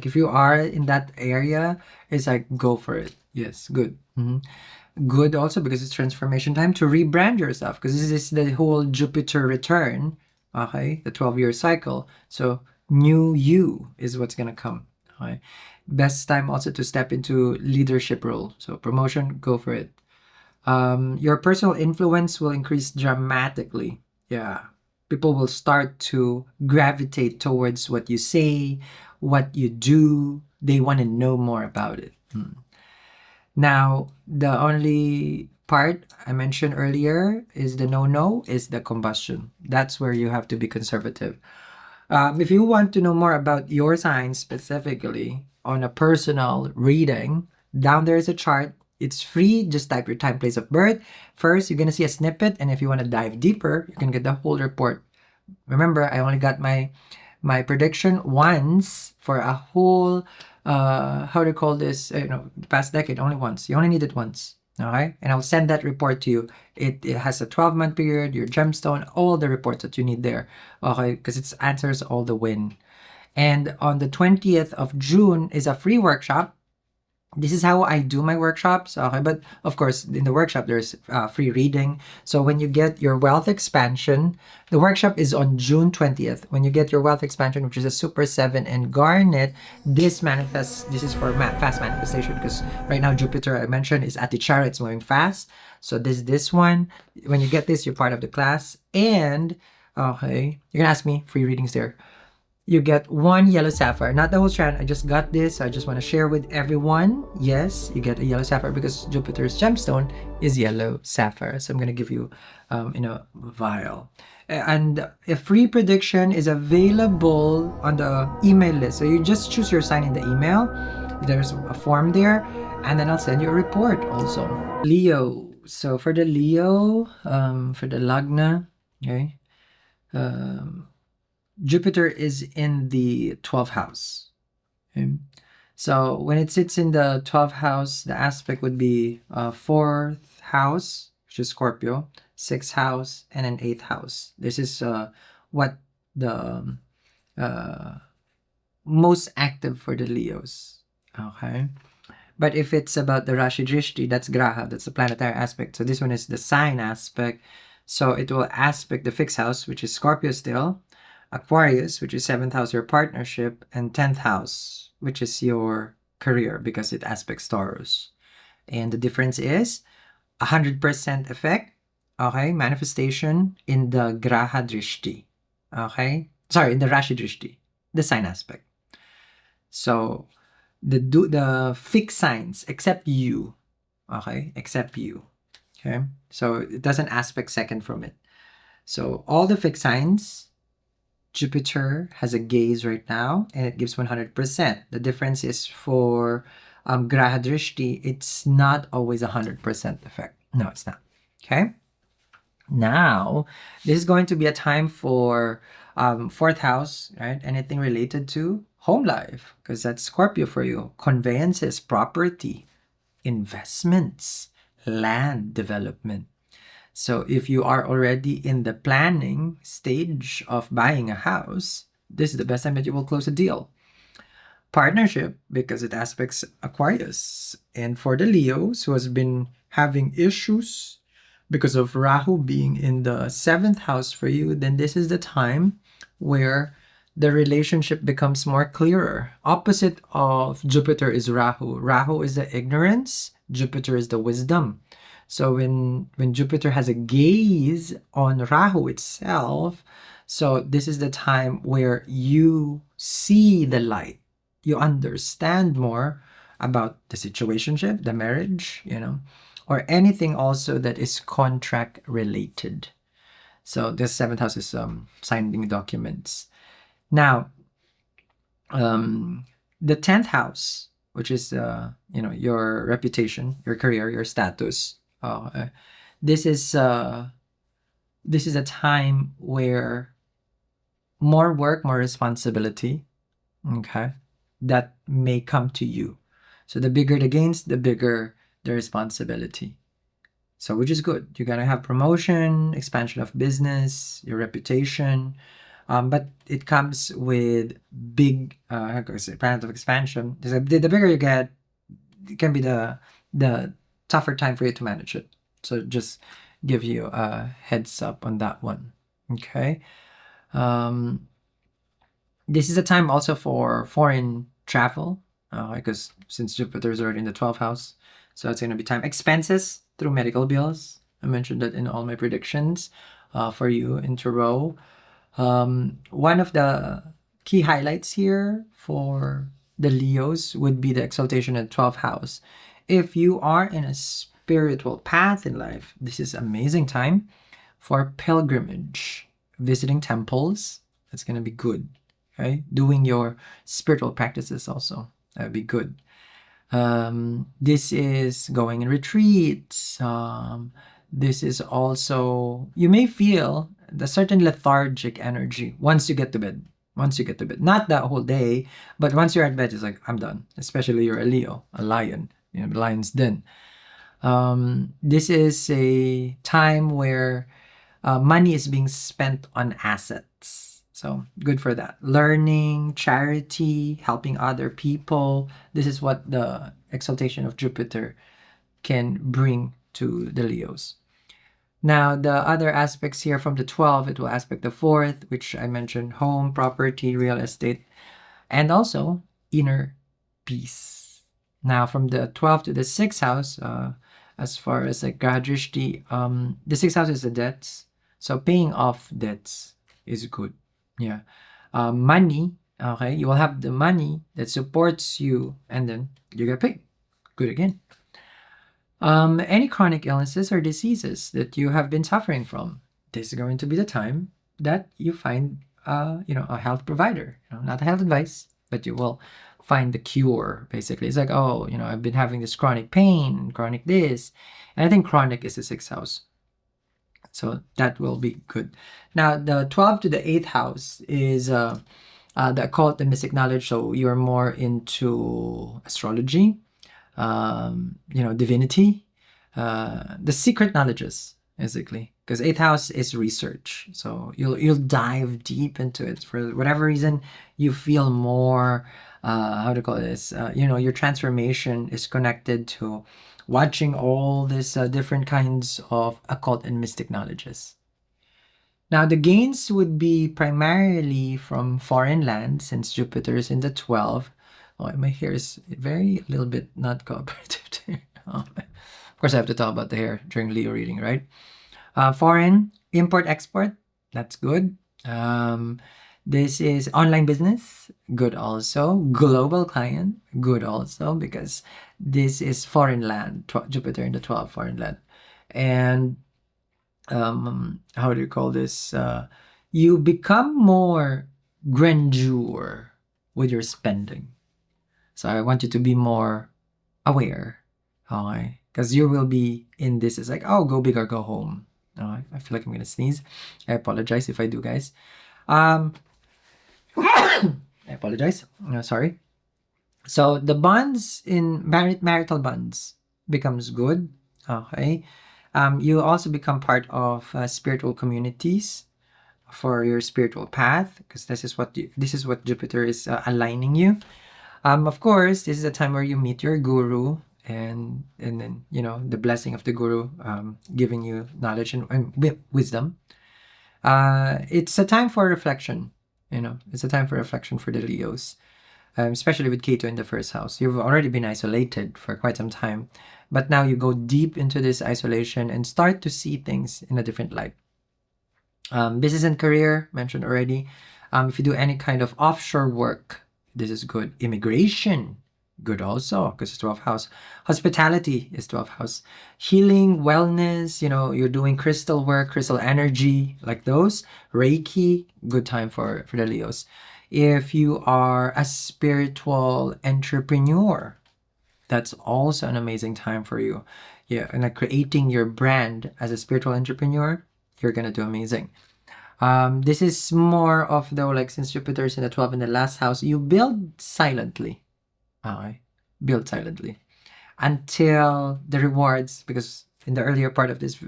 if you are in that area, it's like go for it. Yes, good. Good also because it's transformation time to rebrand yourself because this is the whole Jupiter return, okay, the 12-year cycle. So new you is what's gonna come. Okay. Best time also to step into leadership role. So promotion, go for it. Your personal influence will increase dramatically. Yeah. People will start to gravitate towards what you say, what you do. They want to know more about it. Now, the only part I mentioned earlier is the no-no, is the combustion. That's where you have to be conservative. If you want to know more about your sign specifically on a personal reading, down there is a chart. It's free. Just type your time, place of birth. First, you're going to see a snippet. And if you want to dive deeper, you can get the whole report. Remember, I only got my prediction once for a whole, how do you call this, the past decade, only once. You only need it once. Okay, and I'll send that report to you. It has a 12-month period, your gemstone, all the reports that you need there. Okay, because it answers all the win. And on the 20th of June is a free workshop. This is how I do my workshops. Okay, but of course, in the workshop, there's free reading. So when you get your wealth expansion, the workshop is on June 20th. When you get your wealth expansion, which is a Super 7 and Garnet, this manifests. This is for fast manifestation because right now Jupiter, I mentioned, is at the chart. It's moving fast. So this one, when you get this, you're part of the class. And okay, you're gonna ask me free readings there. You get one yellow sapphire, not the whole strand. I just got this. I just want to share with everyone. Yes, you get a yellow sapphire because Jupiter's gemstone is yellow sapphire. So I'm going to give you, vial. And a free prediction is available on the email list. So you just choose your sign in the email. There's a form there, and then I'll send you a report also. Leo. So for the Leo, for the Lagna, okay. Jupiter is in the 12th house. Okay? So when it sits in the 12th house, the aspect would be 4th house, which is Scorpio, 6th house, and an 8th house. This is what the most active for the Leos. Okay. But if it's about the Rashi Drishti, that's Graha, that's the planetary aspect. So this one is the sign aspect. So it will aspect the fixed house, which is Scorpio still, Aquarius, which is 7th house, your partnership, and 10th house, which is your career because it aspects Taurus. And the difference is 100% effect, okay, manifestation in the Graha Drishti, okay? Sorry, in the Rashi Drishti, the sign aspect. So the fixed signs, except you, okay, except you, okay? So it doesn't aspect second from it. So all the fixed signs, Jupiter has a gaze right now, and it gives 100%. The difference is for Graha Drishti, it's not always 100% effect. No, it's not. Okay? Now, this is going to be a time for 4th house, right? Anything related to home life, because that's Scorpio for you. Conveyances, property, investments, land development. So if you are already in the planning stage of buying a house, this is the best time that you will close a deal. Partnership, because it aspects Aquarius. And for the Leos who has been having issues because of Rahu being in the 7th house for you, then this is the time where the relationship becomes more clearer. Opposite of Jupiter is Rahu. Rahu is the ignorance. Jupiter is the wisdom. So when Jupiter has a gaze on Rahu itself, so this is the time where you see the light. You understand more about the situationship, the marriage, or anything also that is contract related. So this 7th house is signing documents. Now, the 10th house, which is your reputation, your career, your status. This is a time where more work, more responsibility, okay, that may come to you. So the bigger the gains, the bigger the responsibility. So which is good. You're gonna have promotion, expansion of business, your reputation, but it comes with big plans of expansion. The bigger you get, it can be the tougher time for you to manage it. So just give you a heads up on that one. Okay. This is a time also for foreign travel, because since Jupiter is already in the 12th house, so it's going to be time. Expenses through medical bills. I mentioned that in all my predictions for you in Tarot. One of the key highlights here for the Leos would be the exaltation in the 12th house. If you are in a spiritual path in life, this is amazing time for pilgrimage, visiting temples. That's going to be good. Okay, doing your spiritual practices also, that would be good. This is going in retreats. This is also, you may feel the certain lethargic energy once you get to bed. Once you get to bed, not that whole day, but once you're at bed, it's like, I'm done. Especially you're a Leo, a lion, you know, the lion's den. This is a time where money is being spent on assets. So good for that. Learning, charity, helping other people. This is what the exaltation of Jupiter can bring to the Leos. Now, the other aspects here from the 12, it will aspect the 4th, which I mentioned, home, property, real estate, and also inner peace. Now, from the 12th to the 6th house, as far as like Drishti, the 6th house is the debts. So paying off debts is good. Yeah. Money, okay, you will have the money that supports you, and then you get paid. Good again. Any chronic illnesses or diseases that you have been suffering from, this is going to be the time that you find, a health provider. Not a health advice, but you will find the cure. Basically, it's like, oh, I've been having this chronic pain, chronic this, and I think chronic is the 6th house, so that will be good. Now, the 12th to the 8th house is the occult and mystic knowledge. So you're more into astrology. Divinity, the secret knowledges, basically, because 8th house is research. So you'll dive deep into it. For whatever reason, you feel more, how to call this, your transformation is connected to watching all these different kinds of occult and mystic knowledges. Now, the gains would be primarily from foreign land, since Jupiter is in the 12th. Oh, my hair is a little bit not cooperative. Of course, I have to talk about the hair during Leo reading, right? Foreign, import, export, that's good. This is online business, good also. Global client, good also, because this is foreign land, Jupiter in the 12th, foreign land. And how do you call this? You become more grandeur with your spending. So I want you to be more aware, okay? Because you will be in this. It's like, oh, go big or go home. I feel like I'm gonna sneeze. I apologize if I do, guys. I apologize. Sorry. So the bonds in marital bonds becomes good. Okay. You also become part of spiritual communities for your spiritual path, because this is what Jupiter is aligning you. Of course, this is a time where you meet your guru, and then the blessing of the guru giving you knowledge and wisdom. It's a time for reflection. It's a time for reflection for the Leos, especially with Ketu in the 1st house. You've already been isolated for quite some time, but now you go deep into this isolation and start to see things in a different light. Business and career, mentioned already. If you do any kind of offshore work, this is good. Immigration, good also, because it's 12th house. Hospitality is 12th house. Healing, wellness, you're doing crystal work, crystal energy, like those. Reiki, good time for the Leos. If you are a spiritual entrepreneur, that's also an amazing time for you. Yeah, and like creating your brand as a spiritual entrepreneur, you're gonna do amazing. This is more of, though, like, since Jupiter is in the 12th in the last house, you build silently. Build silently until the rewards, because in the earlier part of this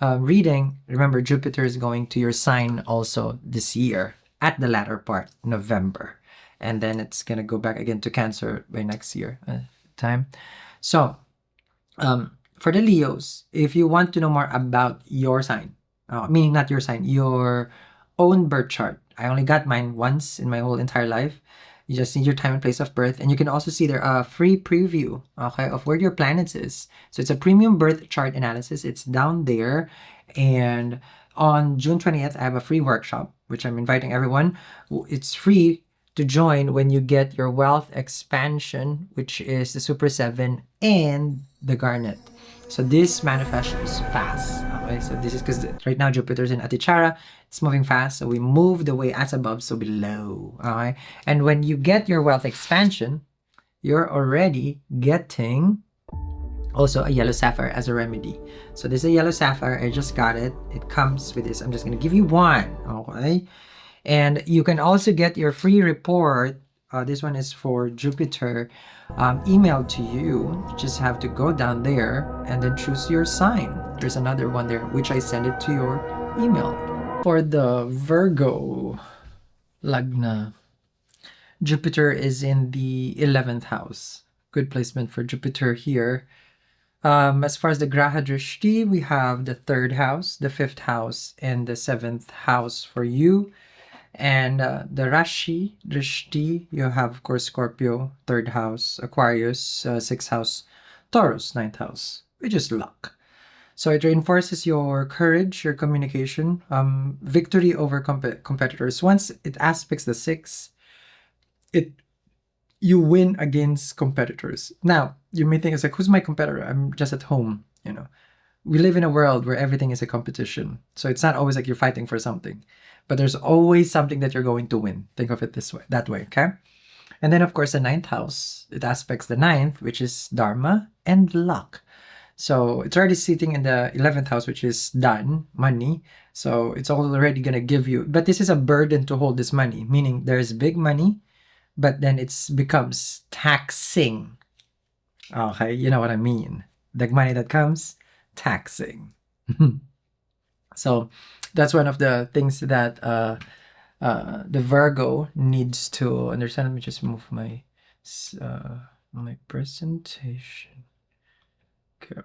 reading, remember, Jupiter is going to your sign also this year at the latter part, November. And then it's going to go back again to Cancer by next year time. So, for the Leos, if you want to know more about your sign, meaning not your sign, your own birth chart. I only got mine once in my whole entire life. You just need your time and place of birth, and you can also see there a free preview, okay, of where your planets is. So it's a premium birth chart analysis. It's down there, and on June 20th, I have a free workshop, which I'm inviting everyone. It's free to join when you get your wealth expansion, which is the Super 7 and the garnet. So this manifests fast. Okay, so this is because right now Jupiter's in Atichara, it's moving fast. So we move the way as above, so below. Okay, and when you get your wealth expansion, you're already getting also a yellow sapphire as a remedy. So this is a yellow sapphire. I just got it. It comes with this. I'm just gonna give you one. Okay, and you can also get your free report. This one is for Jupiter, emailed to you. You just have to go down there and then choose your sign. There's another one there, which I send it to your email. For the Virgo Lagna, Jupiter is in the 11th house. Good placement for Jupiter here. As far as the Graha Drishti, we have the 3rd house, the 5th house, and the 7th house for you. And the Rashi, Drishti, you have, of course, Scorpio, 3rd house, Aquarius, 6th house, Taurus, 9th house, which is luck. So it reinforces your courage, your communication, victory over competitors. Once it aspects the 6, you win against competitors. Now, you may think, it's like, who's my competitor? I'm just at home, you know. We live in a world where everything is a competition. So it's not always like you're fighting for something, but there's always something that you're going to win. Think of it that way, okay? And then, of course, the 9th house, it aspects the 9th, which is Dharma and luck. So it's already sitting in the 11th house, which is done, money. So it's already going to give you, but this is a burden to hold this money, meaning there's big money, but then it becomes taxing. Okay, you know what I mean. The money that comes, taxing. So that's one of the things that the Virgo needs to understand. Let me just move my my presentation. Okay.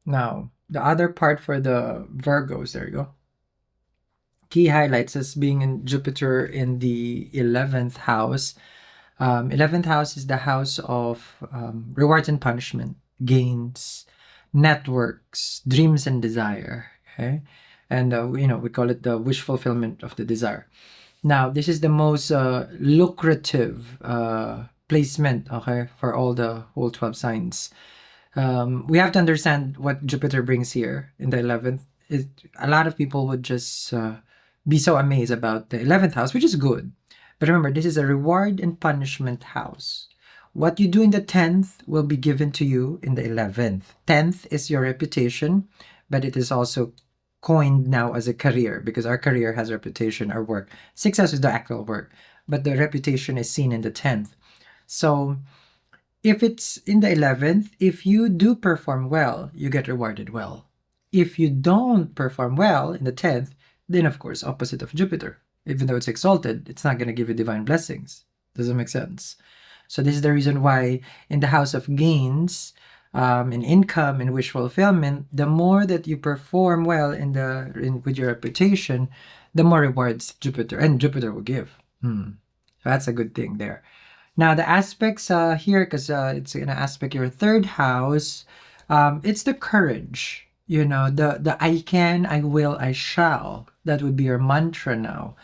Now, the other part for the Virgos, there you go. Key highlights as being in Jupiter in the 11th house. 11th house is the house of rewards and punishment, gains, networks, dreams and desire. Okay, and we call it the wish fulfillment of the desire. Now, this is the most lucrative placement, okay, for all the whole 12 signs. We have to understand what Jupiter brings here in the 11th. A lot of people would just be so amazed about the 11th house, which is good. But remember, this is a reward and punishment house. What you do in the 10th will be given to you in the 11th. 10th is your reputation, but it is also coined now as a career because our career has reputation, our work. 6th house is the actual work, but the reputation is seen in the 10th. So if it's in the 11th, if you do perform well, you get rewarded well. If you don't perform well in the 10th, then of course, opposite of Jupiter. Even though it's exalted, it's not going to give you divine blessings. Doesn't make sense. So this is the reason why in the house of gains, in income and wish fulfillment, the more that you perform well with your reputation, the more rewards Jupiter will give. So that's a good thing there. Now the aspects here, because it's going to aspect your 3rd house, it's the courage. The I can, I will, I shall. That would be your mantra now.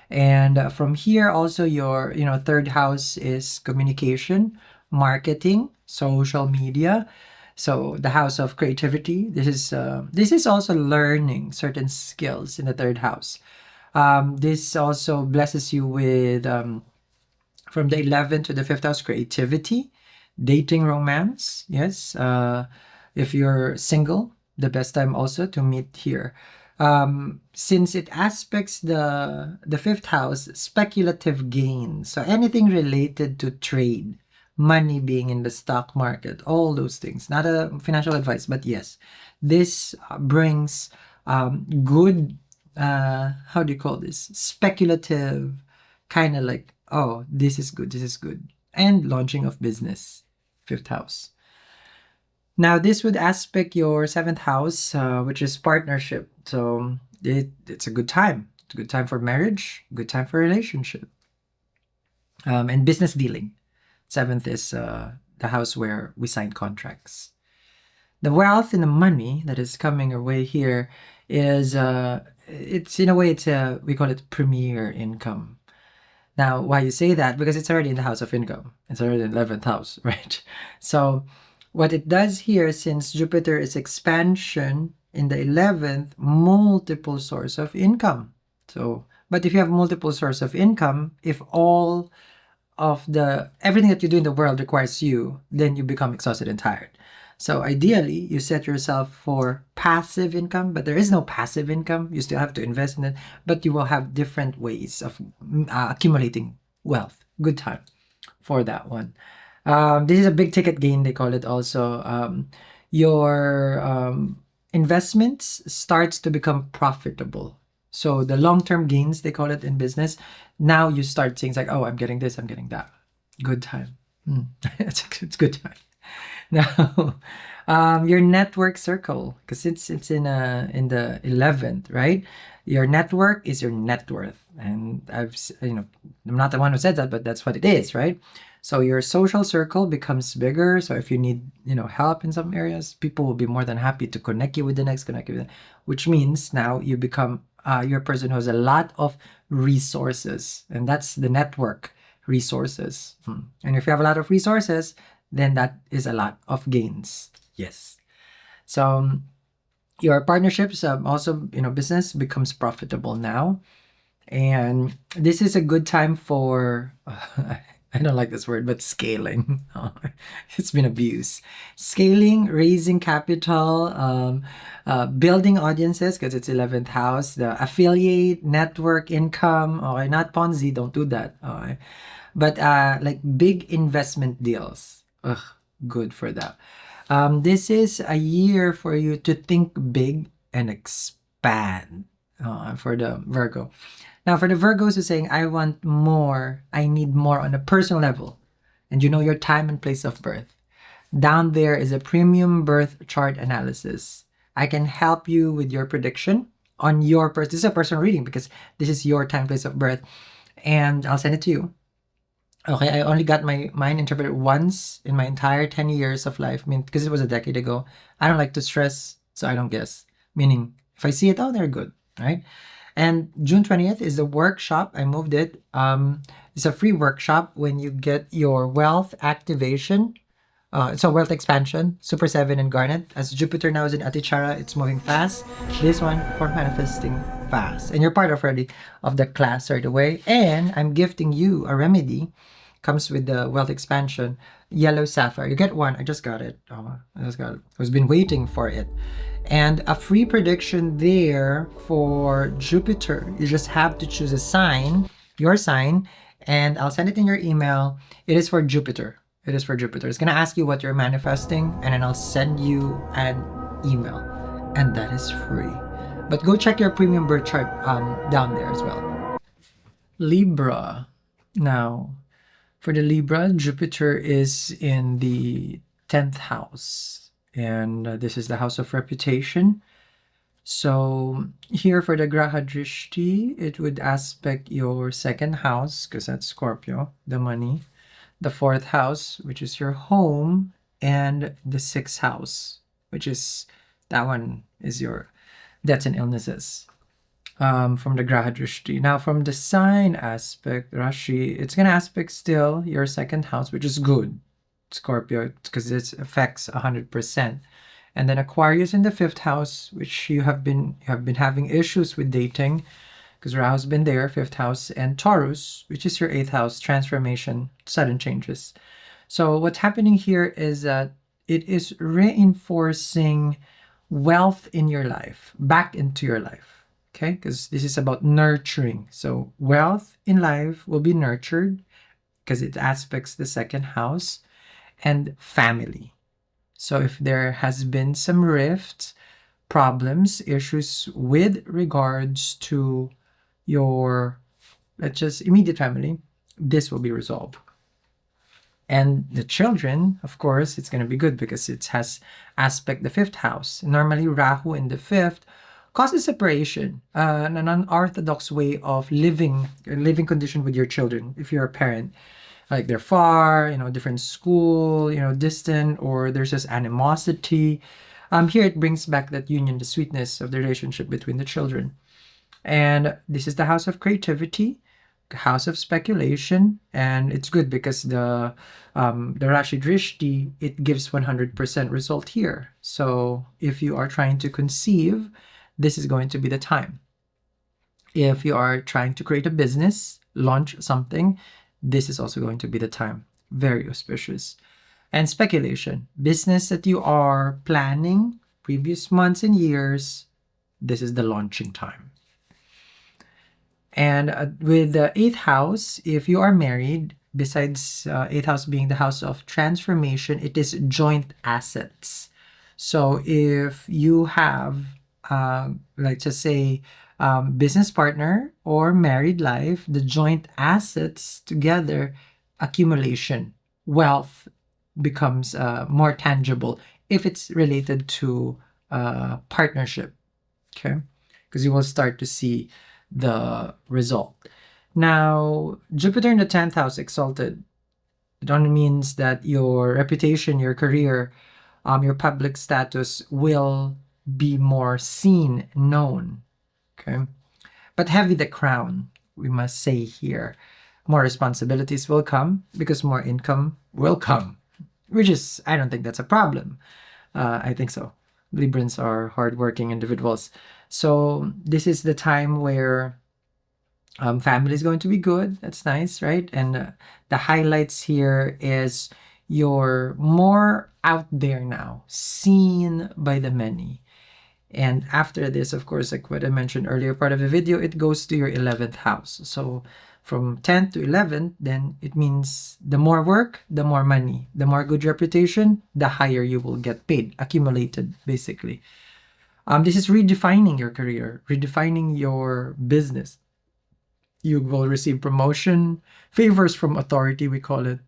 And from here also your 3rd house is communication, marketing, social media. So the house of creativity. This is also learning certain skills in the 3rd house. This also blesses you with from the 11th to the 5th house, creativity, dating, romance. Yes. If you're single, the best time also to meet here. Since it aspects the 5th house, speculative gains. So anything related to trade, money being in the stock market, all those things. Not a financial advice, but yes, this brings good, how do you call this? Speculative, kind of like, oh, this is good, and launching of business, 5th house. Now, this would aspect your 7th house, which is partnership. So it's a good time. It's a good time for marriage, good time for relationship, and business dealing. 7th is the house where we sign contracts. The wealth and the money that is coming our way here is it's in a way it's a, we call it premier income. Now, why you say that? Because it's already in the house of income. It's already in the 11th house, right? So what it does here, since Jupiter is expansion in the 11th, multiple source of income. So, but if you have multiple source of income, if all of the everything that you do in the world requires you, then you become exhausted and tired. So ideally, you set yourself for passive income, but there is no passive income. You still have to invest in it, but you will have different ways of accumulating wealth. Good time for that one. This is a big ticket gain, they call it also. Your investments starts to become profitable. So the long-term gains, they call it in business. Now you start seeing like, oh, I'm getting this, I'm getting that. Good time. It's good time. Now, your network circle, because it's in the 11th, right? Your network is your net worth, and I'm not the one who said that, but that's what it is, right? So your social circle becomes bigger. So if you need help in some areas, people will be more than happy to connect you with the next, which means now you become you're a person who has a lot of resources, and that's the network resources. And if you have a lot of resources, then that is a lot of gains. Yes. So your partnerships, also business becomes profitable now, and this is a good time for I don't like this word, but scaling. It's been abused. Scaling, raising capital, building audiences, because it's 11th house, the affiliate, network, income. Okay, not Ponzi, don't do that. Okay. But like big investment deals. Ugh, good for that. This is a year for you to think big and expand for the Virgo. Now, for the Virgos who's saying, I want more, I need more on a personal level, and you know your time and place of birth, down there is a premium birth chart analysis. I can help you with your prediction on your person. This is a personal reading because this is your time, place of birth, and I'll send it to you. Okay, I only got mine interpreted once in my entire 10 years of life. I mean, because it was a decade ago. I don't like to stress, so I don't guess. Meaning, if I see it, oh, they're good, right? And June 20th is the workshop. I moved it. It's a free workshop when you get your wealth activation. So wealth expansion, Super 7 and Garnet. As Jupiter now is in Atichara, it's moving fast. This one for manifesting fast. And you're part already of the class right away. And I'm gifting you a remedy. Comes with the wealth expansion, yellow sapphire. You get one. I just got it. I just got it. I've been waiting for it. And a free prediction there for Jupiter. You just have to choose a sign, your sign, and I'll send it in your email. It is for Jupiter. It is for Jupiter. It's going to ask you what you're manifesting, and then I'll send you an email. And that is free. But go check your premium birth chart down there as well. Libra. Now, for the Libra, Jupiter is in the 10th house. And this is the house of reputation. So here for the Graha Drishti, it would aspect your second house, because that's Scorpio, the money. The 4th house, which is your home. And the 6th house, which is, that one is your deaths and illnesses. From the Graha Drishti. Now, from the sign aspect, Rashi, it's going to aspect still your second house, which is good, Scorpio, because it affects 100%. And then Aquarius in the 5th house, which you have been having issues with dating, because Rahu's been there, 5th house, and Taurus, which is your 8th house, transformation, sudden changes. So what's happening here is that it is reinforcing wealth in your life, back into your life. Okay, because this is about nurturing. So wealth in life will be nurtured because it aspects the second house, and family. So if there has been some rifts, problems, issues with regards to your, let's just immediate family, this will be resolved. And the children, of course, it's going to be good because it has aspect the 5th house. Normally, Rahu in the 5th causes separation, an unorthodox way of living condition with your children. If you're a parent, like they're far, different school, distant, or there's just animosity. Here it brings back that union, the sweetness of the relationship between the children. And this is the house of creativity, house of speculation, and it's good because the Rashi Drishti, it gives 100% result here. So if you are trying to conceive, this is going to be the time. If you are trying to create a business, launch something, this is also going to be the time. Very auspicious. And speculation, business that you are planning previous months and years, this is the launching time. And with the 8th house, if you are married, besides 8th house being the house of transformation, it is joint assets. So if you have, like to say, business partner or married life, the joint assets together, accumulation, wealth becomes more tangible if it's related to partnership. Okay, because you will start to see the result. Now, Jupiter in the 10th house exalted, it only means that your reputation, your career, your public status will be more seen, known. Okay, but heavy the crown, we must say here. More responsibilities will come because more income will come, which is, I don't think that's a problem. I think so. Librans are hardworking individuals. So this is the time where family is going to be good. That's nice, right? And the highlights here is you're more out there now, seen by the many. And after this, of course, like what I mentioned earlier, part of the video, it goes to your 11th house. So from 10th to 11th, then it means the more work, the more money, the more good reputation, the higher you will get paid, accumulated, basically. This is redefining your career, redefining your business. You will receive promotion, favors from authority, we call it,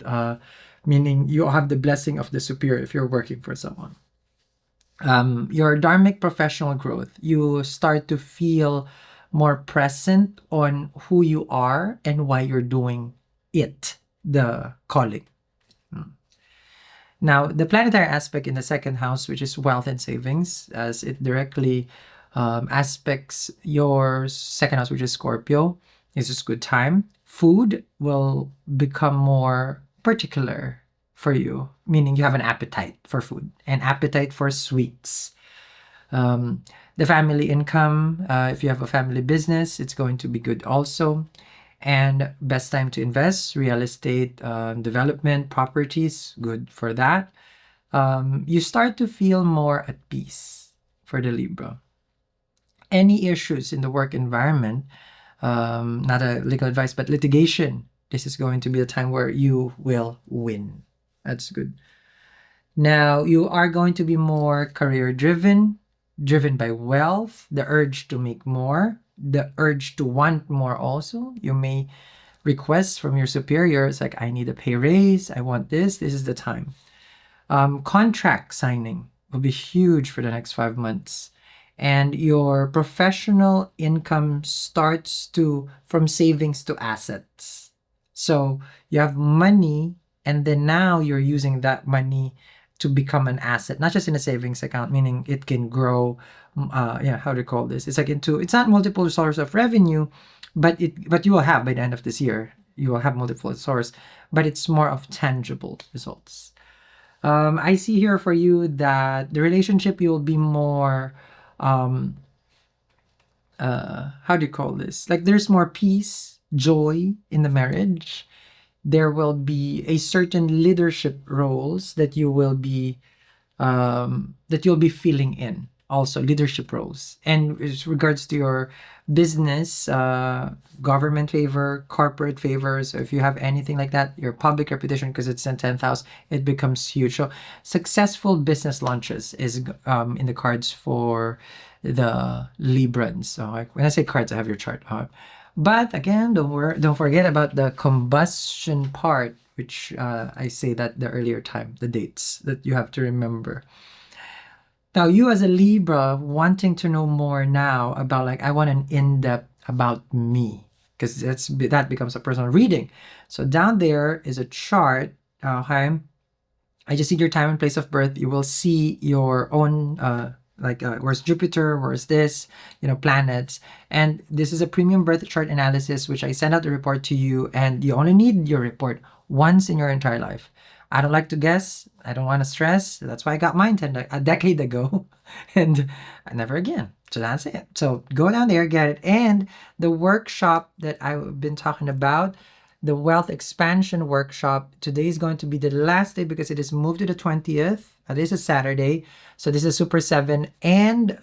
meaning you have the blessing of the superior if you're working for someone. Your dharmic professional growth, you start to feel more present on who you are and why you're doing it, the calling. Now, the planetary aspect in the 2nd house, which is wealth and savings, as it directly aspects your 2nd house, which is Scorpio, is just good time. Food will become more particular for you, meaning you have an appetite for food, an appetite for sweets. The family income, if you have a family business, it's going to be good also. And best time to invest, real estate, development, properties, good for that. You start to feel more at peace for the Libra. Any issues in the work environment, not a legal advice, but litigation, this is going to be a time where you will win. That's good. Now, you are going to be more career driven by wealth, the urge to make more, the urge to want more also. You may request from your superiors, like, I need a pay raise, I want this is the time. Contract signing will be huge for the next 5 months. And your professional income starts from savings to assets. So you have money, and then now you're using that money to become an asset, not just in a savings account, meaning it can grow. How do you call this? It's like it's not multiple sources of revenue, but you will have by the end of this year, you will have multiple sources, but it's more of tangible results. I see here for you that the relationship, you will be more, how do you call this? Like there's more peace, joy in the marriage. There will be a certain leadership roles that you will be filling in, also leadership roles. And with regards to your business, government favor, corporate favors, so if you have anything like that, your public reputation, because it's in 10th house, it becomes huge. So successful business launches is in the cards for the Librans. So like, when I say cards, I have your chart. But again, don't forget about the combustion part, which I say that the earlier time, the dates that you have to remember. Now, you as a Libra wanting to know more now about, like, I want an in-depth about me, because that becomes a personal reading. So down there is a chart, I just need your time and place of birth. You will see your own where's Jupiter, where's this, planets. And this is a premium birth chart analysis, which I send out the report to you, and you only need your report once in your entire life. I don't like to guess. I don't want to stress. That's why I got mine a decade ago, and never again. So that's it. So go down there, get it. And the workshop that I've been talking about, the wealth expansion workshop, today is going to be the last day because it is moved to the 20th. This is Saturday. So this is Super 7 and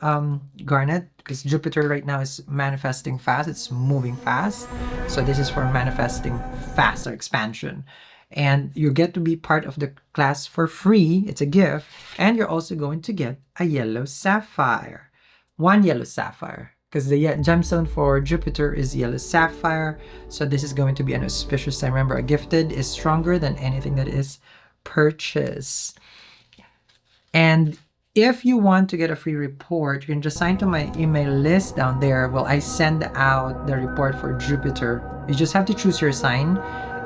Garnet, because Jupiter right now is manifesting fast. It's moving fast. So this is for manifesting faster expansion. And you get to be part of the class for free. It's a gift. And you're also going to get a yellow sapphire. One yellow sapphire. Because the gemstone for Jupiter is yellow sapphire. So this is going to be an auspicious time. Remember, a gifted is stronger than anything that is purchased. And if you want to get a free report, you can just sign to my email list down there. Well, I send out the report for Jupiter. You just have to choose your sign,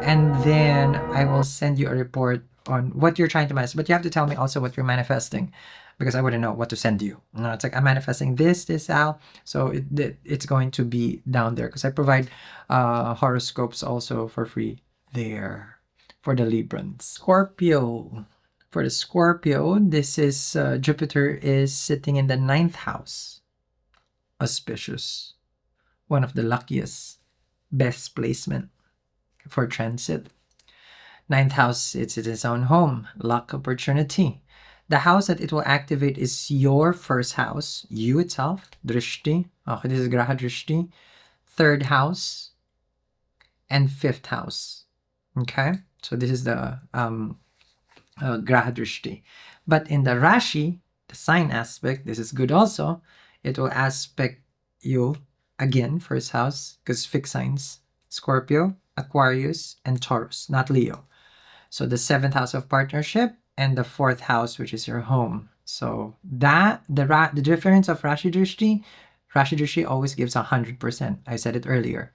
and then I will send you a report on what you're trying to manifest. But you have to tell me also what you're manifesting, because I wouldn't know what to send you. It's like I'm manifesting this out. So it's going to be down there, because I provide horoscopes also for free there for the Librans. Scorpio. For the Scorpio, this is Jupiter is sitting in the 9th house. Auspicious. One of the luckiest, best placement for transit. 9th house, it's its own home, luck, opportunity. The house that it will activate is your first house, you itself, Drishti. Okay, this is Graha Drishti. 3rd house and 5th house. Okay, so this is the Graha Drishti. But in the Rashi, the sign aspect, this is good also. It will aspect you again, first house, because fixed signs, Scorpio, Aquarius, and Taurus, not Leo. So the 7th house of partnership and the 4th house, which is your home. So that the difference of Rashi Drishti always gives 100%. I said it earlier.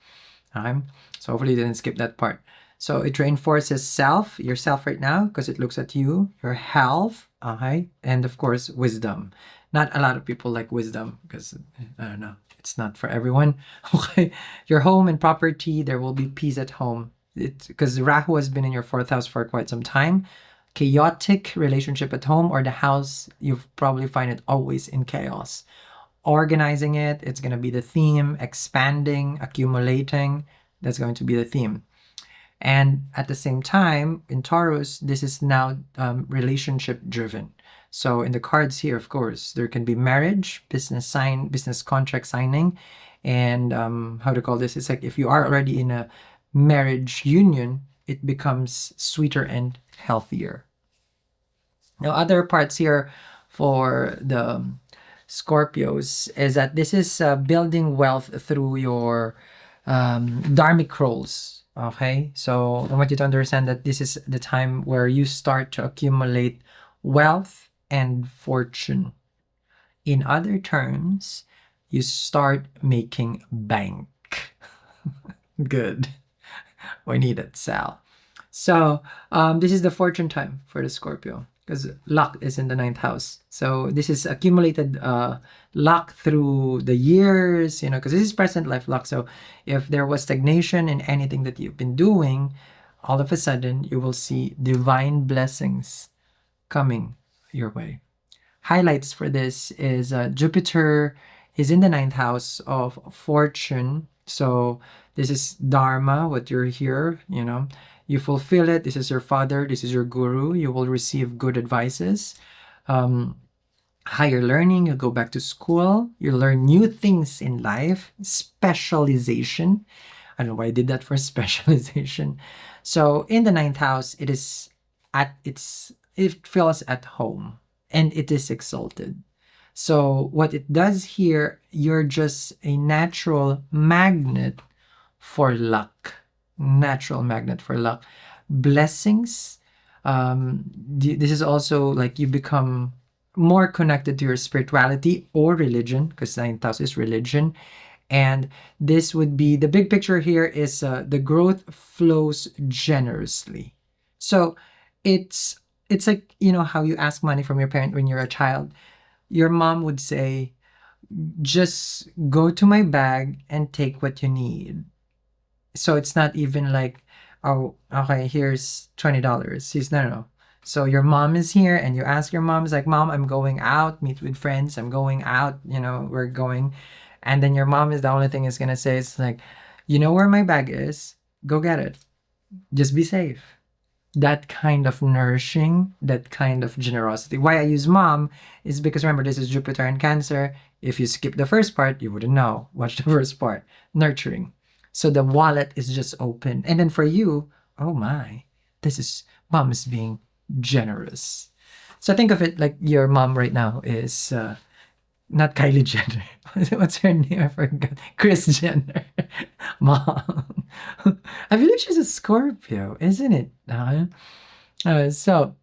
So hopefully you didn't skip that part. So it reinforces yourself right now, because it looks at you, your health, and of course, wisdom. Not a lot of people like wisdom, because, I don't know, it's not for everyone. Okay, your home and property, there will be peace at home. Because Rahu has been in your 4th house for quite some time. Chaotic relationship at home, or the house, you probably find it always in chaos. Organizing it, it's going to be the theme. Expanding, accumulating, that's going to be the theme. And at the same time, in Taurus, this is now relationship driven. So in the cards here, of course, there can be marriage, business contract signing, and how to call this? It's like if you are already in a marriage union, it becomes sweeter and healthier. Now, other parts here for the Scorpios is that this is building wealth through your dharmic roles. Okay, so I want you to understand that this is the time where you start to accumulate wealth and fortune. In other terms, you start making bank. Good. We need it, Sal. So this is the fortune time for the Scorpio, because luck is in the 9th house. So this is accumulated luck through the years, because this is present life luck. So if there was stagnation in anything that you've been doing, all of a sudden you will see divine blessings coming your way. Highlights for this is Jupiter is in the 9th house of fortune. So this is Dharma, what you're here, you fulfill it. This is your father. This is your guru. You will receive good advices. Higher learning. You go back to school. You learn new things in life. Specialization. I don't know why I did that for specialization. So in the 9th house, it feels at home, and it is exalted. So what it does here, you're just a natural magnet for luck. Natural magnet for luck. Blessings. This is also like you become more connected to your spirituality or religion, because 9th house is religion. And this would be, the big picture here is the growth flows generously. So it's it's like, you know, how you ask money from your parent when you're a child. Your mom would say, just go to my bag and take what you need. So it's not even like, oh, okay, here's $20. He's no. So your mom is here and you ask your mom, it's like, Mom, I'm going out, meet with friends, I'm going out, you know, we're going. And then your mom is the only thing is gonna say, it's like, you know where my bag is, go get it. Just be safe. That kind of nourishing, that kind of generosity. Why I use mom is because remember, this is Jupiter and Cancer. If you skip the first part, you wouldn't know. Watch the first part. Nurturing. So the wallet is just open. And then for you, oh my, this is mom is being generous. So think of it like your mom right now is not Kylie Jenner. What's her name? I forgot. Kris Jenner. Mom. I believe she's a Scorpio, isn't it? So,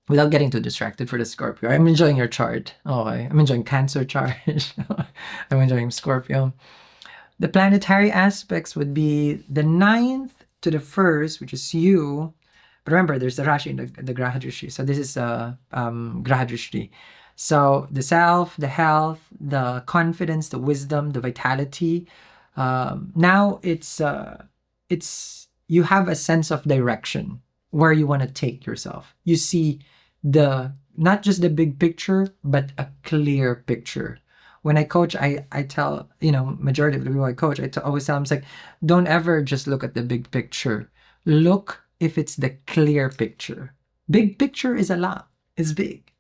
without getting too distracted for the Scorpio, I'm enjoying your chart. Okay. I'm enjoying Cancer chart. I'm enjoying Scorpio. The planetary aspects would be the 9th to the 1st, which is you. But remember, there's the Rashi and the Graha Drishti. So this is Graha Drishti. So the self, the health, the confidence, the wisdom, the vitality. Now it's you have a sense of direction where you want to take yourself. You see not just the big picture, but a clear picture. When I coach, I tell, majority of the people I coach, always tell them, it's like, don't ever just look at the big picture. Look if it's the clear picture. Big picture is a lot. It's big.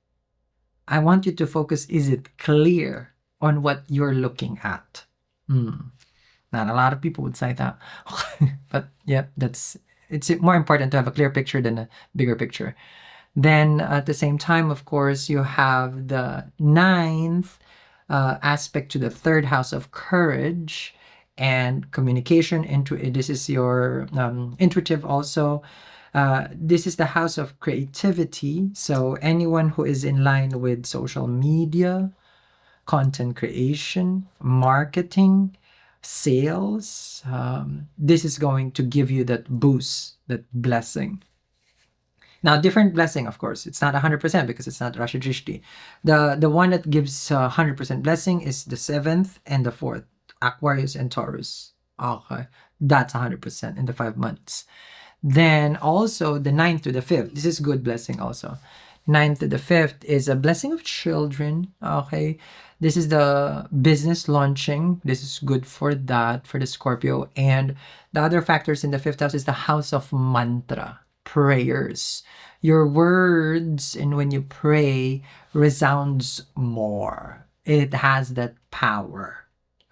I want you to focus, is it clear on what you're looking at? Not a lot of people would say that. But yeah, it's more important to have a clear picture than a bigger picture. Then at the same time, of course, you have the 9th aspect to the 3rd house of courage and communication. This is your intuitive also. This is the house of creativity. So anyone who is in line with social media, content creation, marketing, sales, this is going to give you that boost, that blessing. Now, different blessing, of course. It's not 100% because it's not Rashi Drishti. The one that gives 100% blessing is the 7th and the 4th, Aquarius and Taurus. Okay, that's 100% in the 5 months. Then also the 9th to the 5th. This is good blessing also. 9th to the 5th is a blessing of children. Okay, this is the business launching. This is good for that, for the Scorpio. And the other factors in the 5th house is the house of mantra, prayers. Your words, and when you pray, resounds more. It has that power.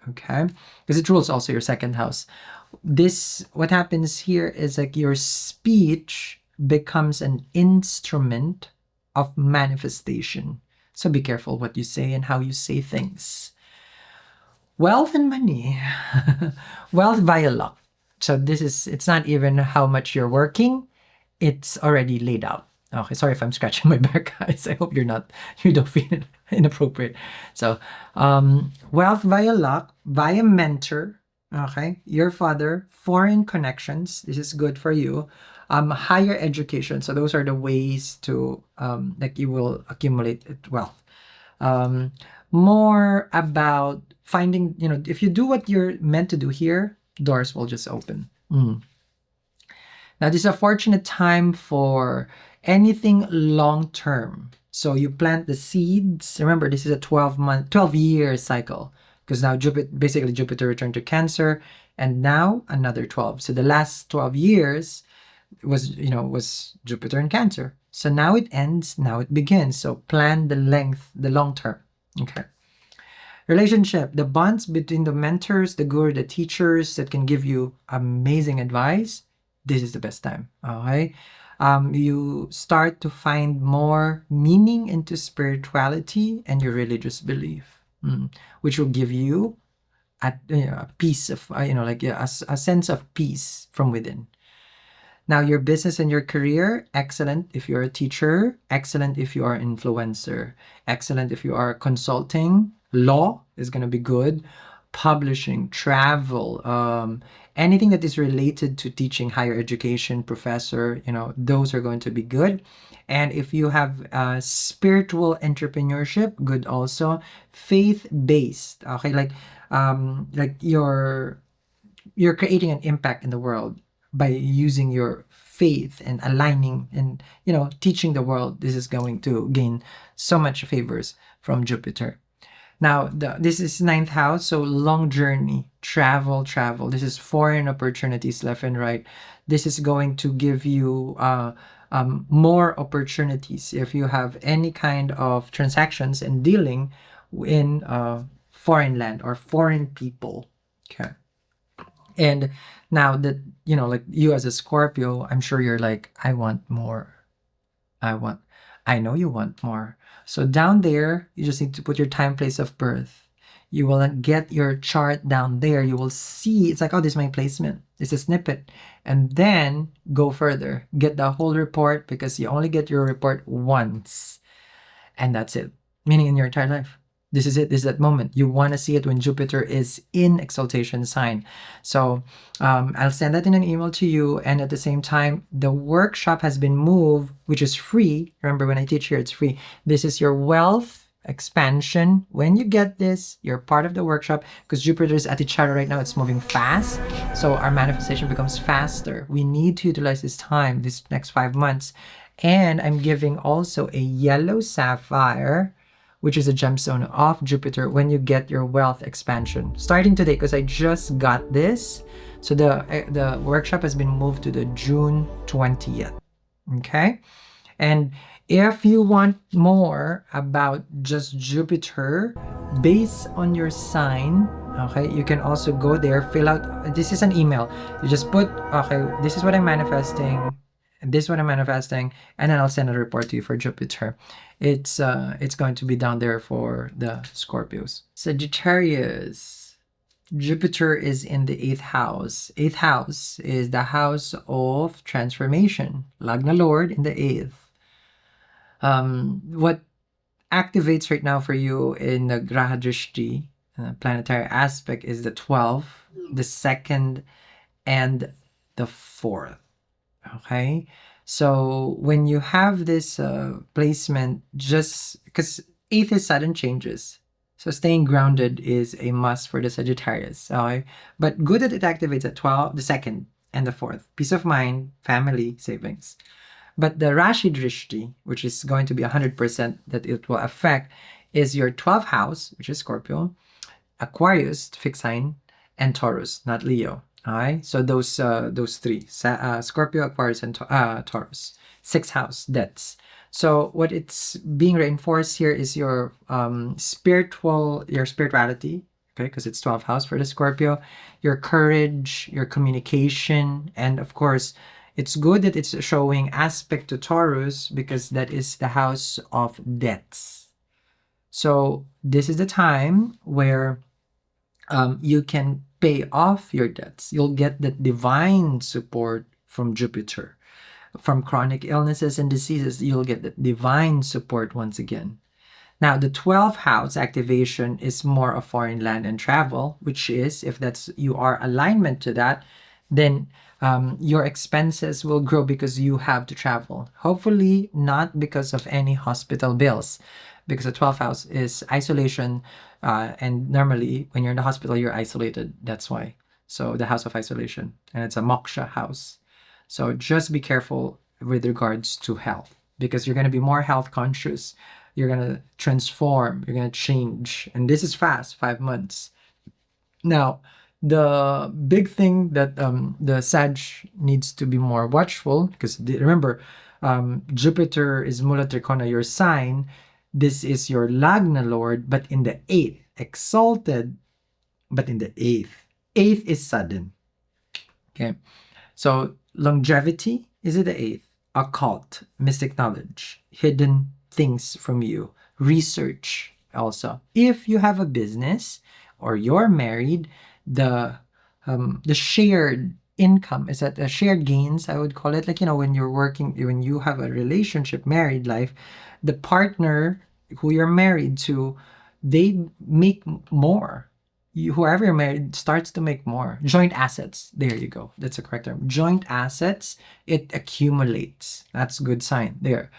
Okay, because it rules also your 2nd house. What happens here is like your speech becomes an instrument of manifestation. So be careful what you say and how you say things. Wealth and money. Wealth via luck. So it's not even how much you're working. It's already laid out. Okay, sorry if I'm scratching my back, guys. I hope you don't feel inappropriate. So, wealth via luck, via mentor. Okay, your father, foreign connections. This is good for you. Higher education. So those are the ways to like you will accumulate wealth. More about finding, if you do what you're meant to do here, doors will just open. Now, this is a fortunate time for anything long-term. So you plant the seeds. Remember, this is a 12-year cycle. Because now Jupiter returned to Cancer, and now another 12. So the last 12 years was Jupiter in Cancer. So now it ends, now it begins. So plan the long term. Okay. Relationship, the bonds between the mentors, the guru, the teachers that can give you amazing advice. This is the best time. Okay. You start to find more meaning into spirituality and your religious belief. Which will give you a piece of, a sense of peace from within. Now, your business and your career, excellent if you're a teacher, excellent if you are an influencer, excellent if you are consulting. Law is going to be good. Publishing, travel, anything that is related to teaching, higher education, professor, those are going to be good. And if you have spiritual entrepreneurship, good also. Faith-based, okay, like you're creating an impact in the world by using your faith and aligning and teaching the world. This is going to gain so much favors from Jupiter. Now, this is ninth house, so long journey, travel. This is foreign opportunities left and right. This is going to give you more opportunities if you have any kind of transactions and dealing in foreign land or foreign people. Okay. And now that, like you as a Scorpio, I'm sure you're like, I want more. I know you want more. So down there, you just need to put your time, place of birth. You will get your chart down there. You will see, it's like, oh, this is my placement. It's a snippet. And then go further. Get the whole report, because you only get your report once. And that's it. Meaning in your entire life. This is it. This is that moment. You want to see it when Jupiter is in exaltation sign. So I'll send that in an email to you. And at the same time, the workshop has been moved, which is free. Remember, when I teach here, it's free. This is your wealth expansion. When you get this, you're part of the workshop, because Jupiter is at the chart right now. It's moving fast. So our manifestation becomes faster. We need to utilize this time, this next 5 months. And I'm giving also a yellow sapphire, which is a gemstone of Jupiter, when you get your wealth expansion. Starting today, because I just got this. So the workshop has been moved to the June 20th. Okay? And if you want more about just Jupiter based on your sign, okay, you can also go there, fill out, this is an email. You just put, okay, this is what I'm manifesting, this is what I'm manifesting, and then I'll send a report to you for Jupiter. It's going to be down there for the Scorpios. Sagittarius. Jupiter is in the 8th house. 8th house is the house of transformation. Lagna Lord in the 8th. What activates right now for you in the Graha Drishti, planetary aspect, is the 12th, the 2nd, and the 4th. Okay, so when you have this placement, just because 8th is sudden changes, so staying grounded is a must for the Sagittarius. Okay, but good that it activates at 12, the 2nd, and the 4th. Peace of mind, family, savings. But the Rashi Drishti, which is going to be 100% that it will affect, is your 12th house, which is Scorpio, Aquarius, fixed sign, and Taurus, not Leo. All right, so those three, Scorpio, Aquarius, and Taurus. 6th house, debts. So what it's being reinforced here is your spirituality, okay, because it's 12th house for the Scorpio, your courage, your communication, and of course, it's good that it's showing aspect to Taurus, because that is the house of debts. So this is the time where you can pay off your debts. You'll get that divine support from Jupiter. From chronic illnesses and diseases, you'll get that divine support once again. Now, the 12th house activation is more of foreign land and travel, which is, if that's you are alignment to that, then your expenses will grow because you have to travel. Hopefully not because of any hospital bills, because the 12th house is isolation, and normally when you're in the hospital, you're isolated. That's why. So the house of isolation, and it's a moksha house. So just be careful with regards to health, because you're going to be more health conscious. You're going to transform. You're going to change. And this is fast, 5 months. Now, the big thing that the Sag needs to be more watchful, because remember, Jupiter is Mula Trikona, your sign. This is your Lagna Lord, but in the 8th, exalted, but in the 8th. 8th is sudden. Okay, so longevity is in the 8th. Occult, mystic knowledge, hidden things from you, research also. If you have a business or you're married, the shared income is at shared gains, I would call it. Like, when you're working, when you have a relationship, married life, the partner who you're married to, they make more. whoever you're married starts to make more. Joint assets. There you go. That's a correct term. Joint assets, it accumulates. That's a good sign there.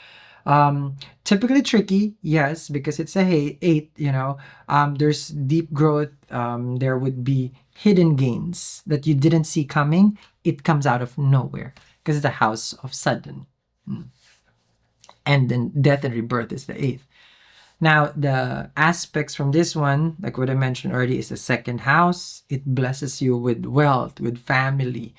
Typically tricky, yes, because it's a eight, there's deep growth. There would be hidden gains that you didn't see coming. It comes out of nowhere because it's the house of sudden. And then death and rebirth is the eighth. Now, the aspects from this one, like what I mentioned already, is the second house. It blesses you with wealth, with family.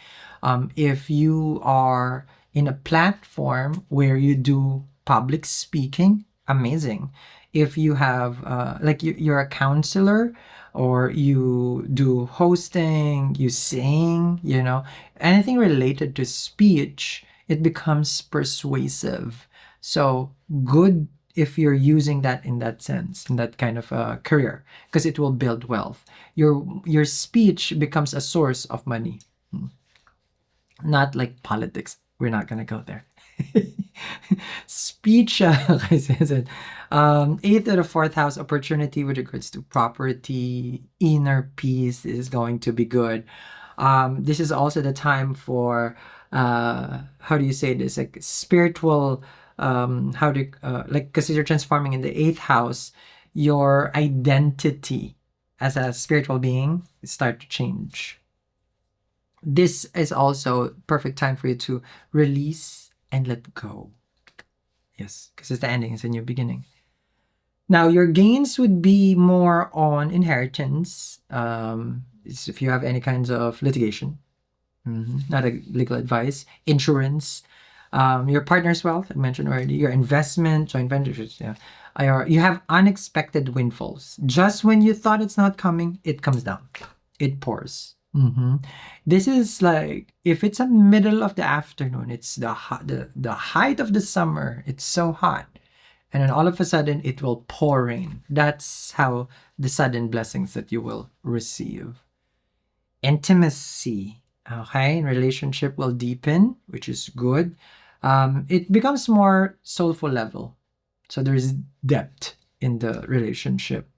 If you are in a platform where you do public speaking, amazing. If you have, you're a counselor, or you do hosting, you sing, anything related to speech, it becomes persuasive. So good if you're using that in that sense, in that kind of a career, because it will build wealth. Your speech becomes a source of money. Not like politics. We're not gonna go there. Speech, eighth to the fourth house, opportunity with regards to property, inner peace is going to be good. This is also the time for how do you say this, like spiritual, because you're transforming in the eighth house, your identity as a spiritual being start to change. This is also perfect time for you to release and let go. Yes, because it's the ending, it's a new beginning. Now, your gains would be more on inheritance, if you have any kinds of litigation, not a legal advice, insurance, your partner's wealth, I mentioned already, your investment, joint ventures, you have unexpected windfalls. Just when you thought it's not coming, it comes down. It pours. This is like, if it's a middle of the afternoon, it's the height of the summer, it's so hot, and then all of a sudden it will pour rain. That's how the sudden blessings that you will receive. Intimacy, okay, relationship will deepen, which is good. It becomes more soulful level, so there's depth in the relationship.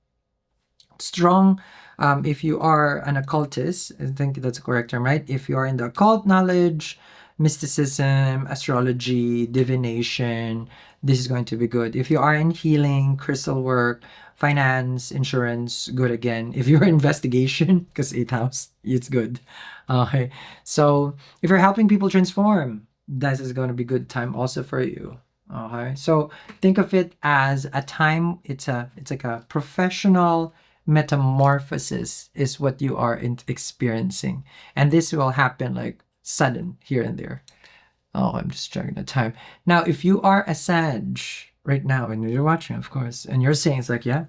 Strong, if you are an occultist, I think that's a correct term, right? If you are in the occult knowledge, mysticism, astrology, divination, this is going to be good. If you are in healing, crystal work, finance, insurance, good again. If you're investigation, because 8th house, it's good. Okay, so if you're helping people transform, this is going to be good time also for you. Okay, so think of it as a time, it's like a professional metamorphosis is what you are experiencing, and this will happen like sudden here and there. Oh, I'm just checking the time now. If you are a Sag right now and you're watching, of course, and you're saying it's like, yeah,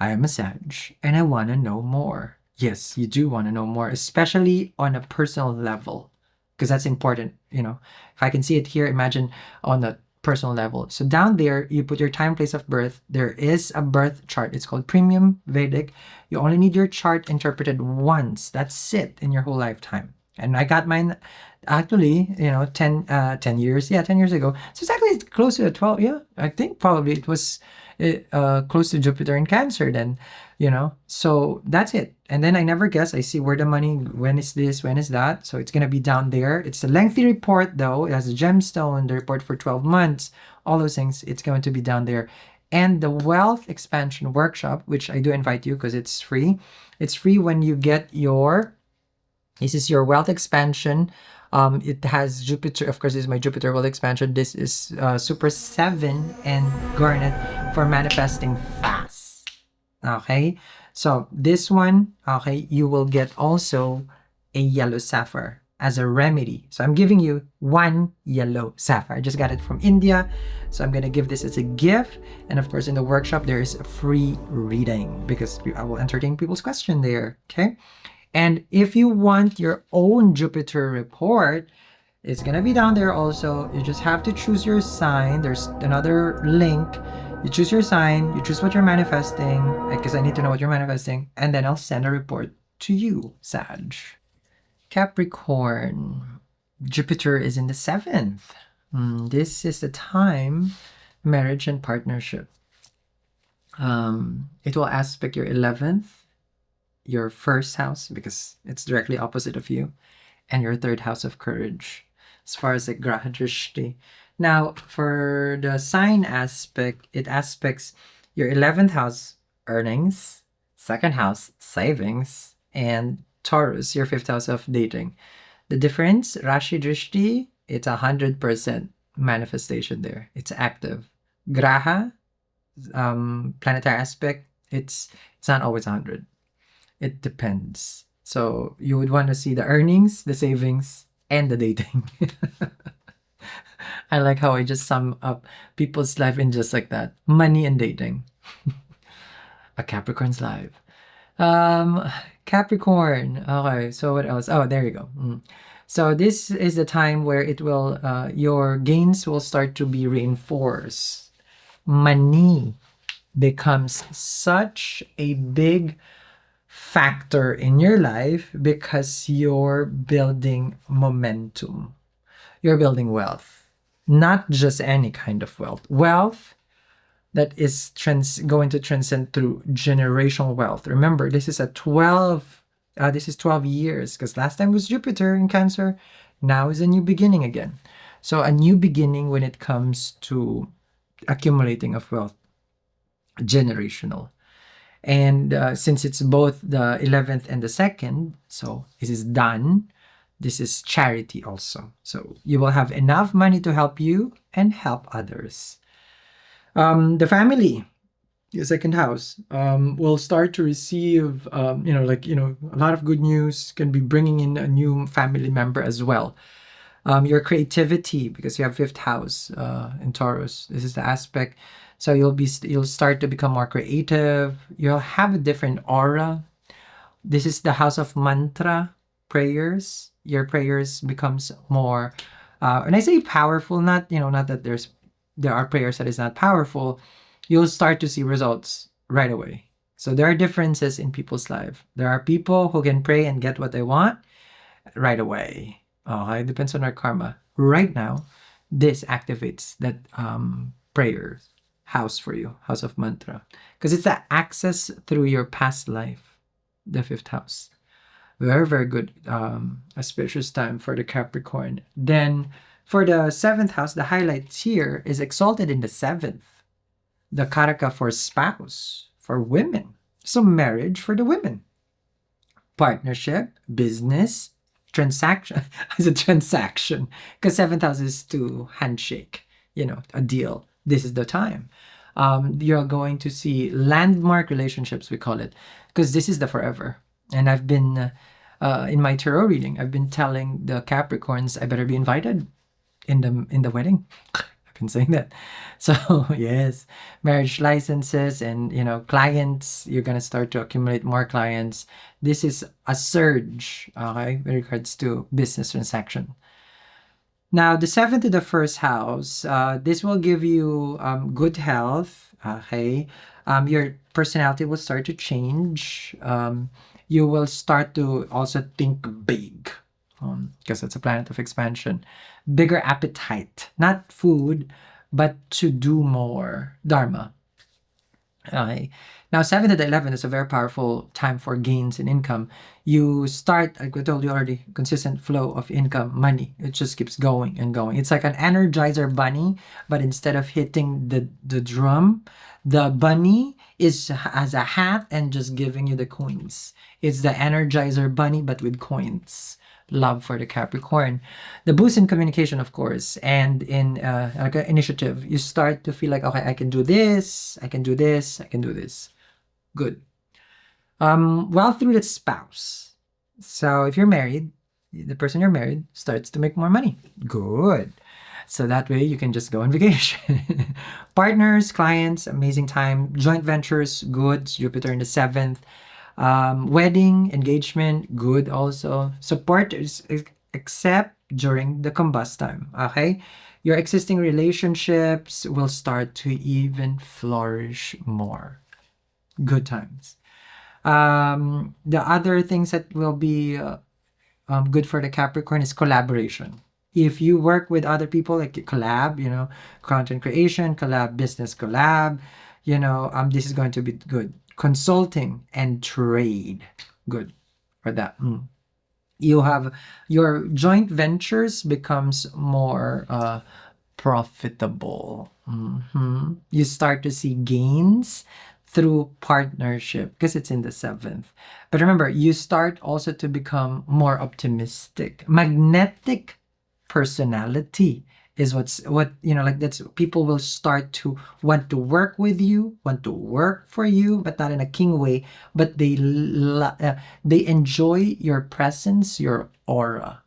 I am a Sag and I want to know more. Yes, you do want to know more, especially on a personal level, because that's important. If I can see it here, imagine on the personal level. So down there, you put your time, place of birth. There is a birth chart. It's called Premium Vedic. You only need your chart interpreted once. That's it in your whole lifetime. And I got mine actually, 10 years. Yeah, 10 years ago. So it's actually close to 12. Yeah, I think probably it was close to Jupiter in Cancer then, So that's it. And then I never guess. I see where the money, when is this, when is that. So it's going to be down there. It's a lengthy report though. It has a gemstone, the report for 12 months, all those things. It's going to be down there. And the Wealth Expansion Workshop, which I do invite you because it's free. It's free when you get this is your Wealth Expansion. It has Jupiter, of course, this is my Jupiter Wealth Expansion. This is Super 7 and Garnet for manifesting fast. Okay, so this one, okay, you will get also a yellow sapphire as a remedy. So I'm giving you one yellow sapphire. I just got it from India, so I'm gonna give this as a gift. And of course, in the workshop, there is a free reading because I will entertain people's question there. Okay, and if you want your own Jupiter report, it's gonna be down there also. You just have to choose your sign. There's another link. You choose your sign, you choose what you're manifesting, because I need to know what you're manifesting, and then I'll send a report to you, Sag. Capricorn, Jupiter is in the 7th. This is the time, marriage and partnership. It will aspect your 11th, your first house because it's directly opposite of you, and your third house of courage, as far as like Graha Drishti. Now, for the sign aspect, it aspects your 11th house earnings, second house savings, and Taurus, your fifth house of dating. The difference, Rashi Drishti, it's 100% manifestation there. It's active. Graha, planetary aspect, it's not always 100. It depends. So you would want to see the earnings, the savings, and the dating. I like how I just sum up people's life in just like that. Money and dating. A Capricorn's life. Capricorn. Okay, so what else? Oh, there you go. So this is the time where it will, your gains will start to be reinforced. Money becomes such a big factor in your life because you're building momentum. You're building wealth. Not just any kind of wealth. Wealth that is going to transcend through generational wealth. Remember, this is 12 years, because last time was Jupiter in Cancer. Now is a new beginning again. So a new beginning when it comes to accumulating of wealth, generational. And since it's both the 11th and the 2nd, so this is done. This is charity also. So you will have enough money to help you and help others. The family, your second house, will start to receive, a lot of good news, can be bringing in a new family member as well. Your creativity, because you have fifth house in Taurus. This is the aspect. So you'll start to become more creative. You'll have a different aura. This is the house of mantra, prayers. Your prayers becomes more, and I say powerful, not that there are prayers that is not powerful. You'll start to see results right away. So there are differences in people's life. There are people who can pray and get what they want right away. Okay, depends on our karma. Right now, this activates that prayer house for you, house of mantra, because it's the access through your past life, the fifth house. Very, very good auspicious time for the Capricorn. Then for the seventh house, the highlights here is exalted in the seventh. The Karaka for spouse, for women. So marriage for the women. Partnership, business, transaction. It's a transaction. Because seventh house is to handshake, a deal. This is the time. You're going to see landmark relationships, we call it. Because this is the forever. And I've been, in my tarot reading, I've been telling the Capricorns, I better be invited in the wedding. I've been saying that. So yes, marriage licenses and, clients, you're going to start to accumulate more clients. This is a surge, okay, with regards to business transaction. Now, the seventh to the first house, this will give you good health, okay? Your personality will start to change. You will start to also think big, because it's a planet of expansion. Bigger appetite, not food, but to do more. Dharma. Okay. Now, 7 to the 11 is a very powerful time for gains in income. You start, like I told you already, consistent flow of income, money. It just keeps going and going. It's like an energizer bunny, but instead of hitting the drum, the bunny has a hat and just giving you the coins. It's the energizer bunny, but with coins. Love for the Capricorn. The boost in communication, of course, and in like an initiative. You start to feel like, okay, I can do this, I can do this, I can do this. Good. Well, through the spouse. So if you're married, the person you're married starts to make more money. Good. So that way you can just go on vacation. Partners, clients, amazing time. Joint ventures, good. Jupiter in the 7th. Wedding, engagement, good also. Support except during the combust time, okay? Your existing relationships will start to even flourish more. Good times. The other things that will be good for the Capricorn is collaboration. If you work with other people, like collab, content creation, collab, business collab, this is going to be good. Consulting and trade, good for that. You have your joint ventures becomes more profitable. You start to see gains through partnership because it's in the 7th. But remember, you start also to become more optimistic. Magnetic personality is what like that's people will start to want to work with you, want to work for you, but not in a king way, but they enjoy your presence, your aura.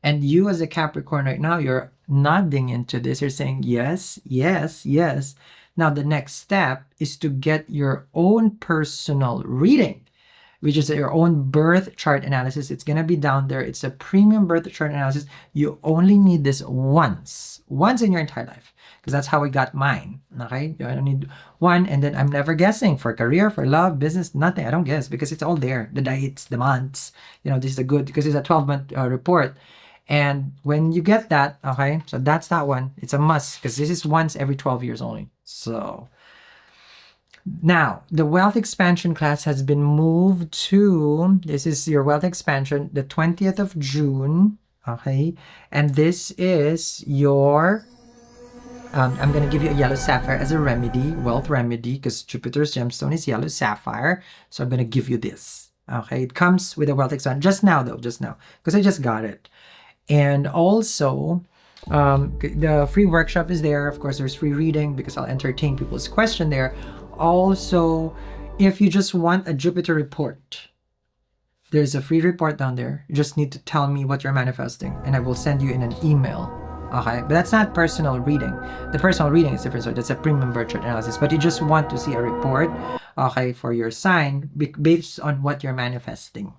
And you as a Capricorn right now, you're nodding into this. You're saying yes, yes, yes. Now the next step is to get your own personal reading, which is your own birth chart analysis. It's going to be down there. It's a premium birth chart analysis. You only need this once in your entire life, because that's how I got mine. Okay, I don't need one, and then I'm never guessing for career, for love, business, nothing. I don't guess because it's all there. The dates, the months. This is a good, because it's a 12-month report. And when you get that, okay, so that's that one. It's a must because this is once every 12 years only. So now the wealth expansion class has been moved to, this is your wealth expansion, the 20th of June. Okay, and this is your I'm going to give you a yellow sapphire as a remedy, wealth remedy, because Jupiter's gemstone is yellow sapphire. So I'm going to give you this. Okay, it comes with a wealth expansion just now, because I just got it. And also, the free workshop is there. Of course, there's free reading because I'll entertain people's question there. Also, if you just want a Jupiter report, there's a free report down there. You just need to tell me what you're manifesting, and I will send you in an email. Okay, but that's not personal reading. The personal reading is different, so that's a premium birth chart analysis. But you just want to see a report, okay, for your sign based on what you're manifesting.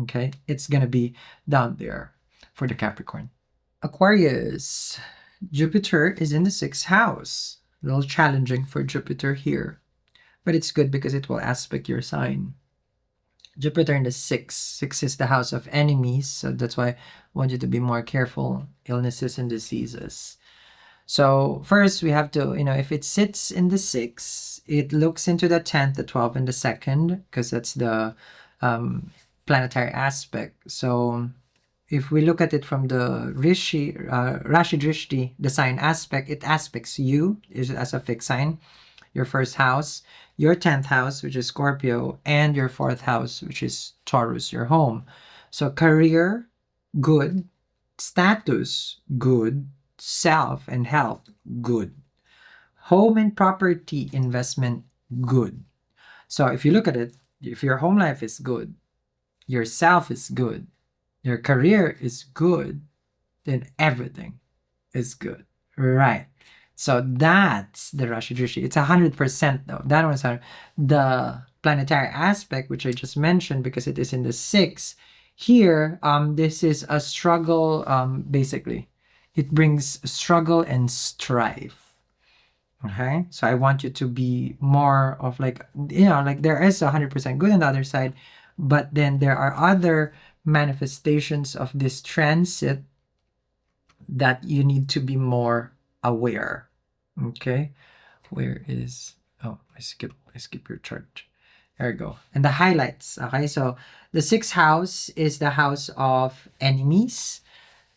Okay, it's gonna be down there for the Capricorn. Aquarius, Jupiter is in the 6th house. A little challenging for Jupiter here, but it's good because it will aspect your sign. Jupiter in the 6th. 6 is the house of enemies, so that's why I want you to be more careful. Illnesses and diseases. So first we have to, if it sits in the 6th, it looks into the 10th, the 12th, and the 2nd, because that's the planetary aspect. So if we look at it from the Rashi Drishti, the sign aspect, it aspects you as a fixed sign, your 1st house, your 10th house, which is Scorpio, and your 4th house, which is Taurus, your home. So career, good. Status, good. Self and health, good. Home and property investment, good. So if you look at it, if your home life is good, your self is good, your career is good, then everything is good, right? So that's the Rashi Drishti. It's 100% though. That one's the planetary aspect, which I just mentioned because it is in the 6th. Here, this is a struggle, basically. It brings struggle and strife. Okay? So I want you to be more of like there is 100% good on the other side, but then there are other manifestations of this transit that you need to be more aware. Okay, where is, I skip your chart. There we go. And the highlights. Okay, so the 6th house is the house of enemies,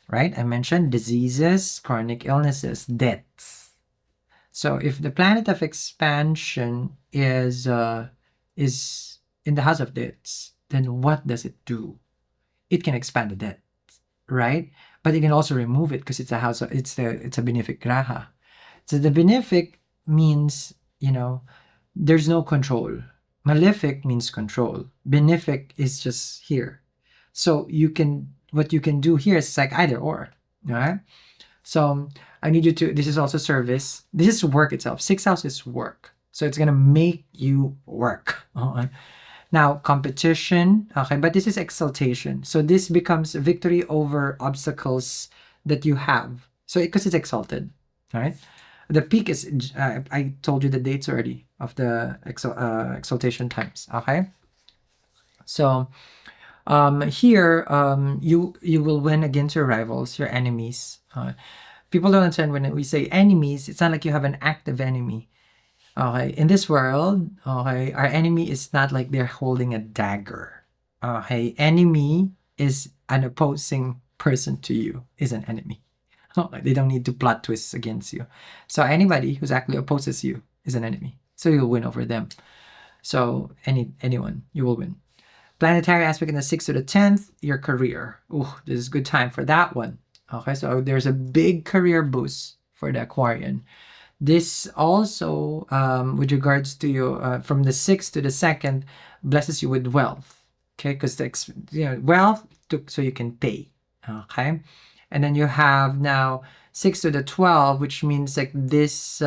right? I mentioned diseases, chronic illnesses, deaths. So if the planet of expansion is in the house of deaths, then what does it do? It can expand the death, right? But it can also remove it because it's a house of, it's a benefic graha. So the benefic means, there's no control. Malefic means control. Benefic is just here. So what you can do here is like either or, right? So I need you to, this is also service. This is work itself. 6th house is work. So it's going to make you work. Now, competition, okay, but this is exaltation. So this becomes victory over obstacles that you have. So because it's exalted, right? The peak is, I told you the dates already of the exaltation times, okay? So here, you will win against your rivals, your enemies. People don't understand when we say enemies, it's not like you have an active enemy. Okay, in this world, okay, our enemy is not like they're holding a dagger. Hey, enemy is an opposing person to you, is an enemy. They don't need to plot twists against you. So anybody who's actually opposes you is an enemy. So you'll win over them. So anyone, you will win. Planetary aspect in the 6th to the 10th, your career. Ooh, this is a good time for that one. Okay, so there's a big career boost for the Aquarian. This also, with regards to your, from the 6th to the 2nd, blesses you with wealth. Okay, because wealth so you can pay. Okay, and then you have now 6 to the 12, which means like this,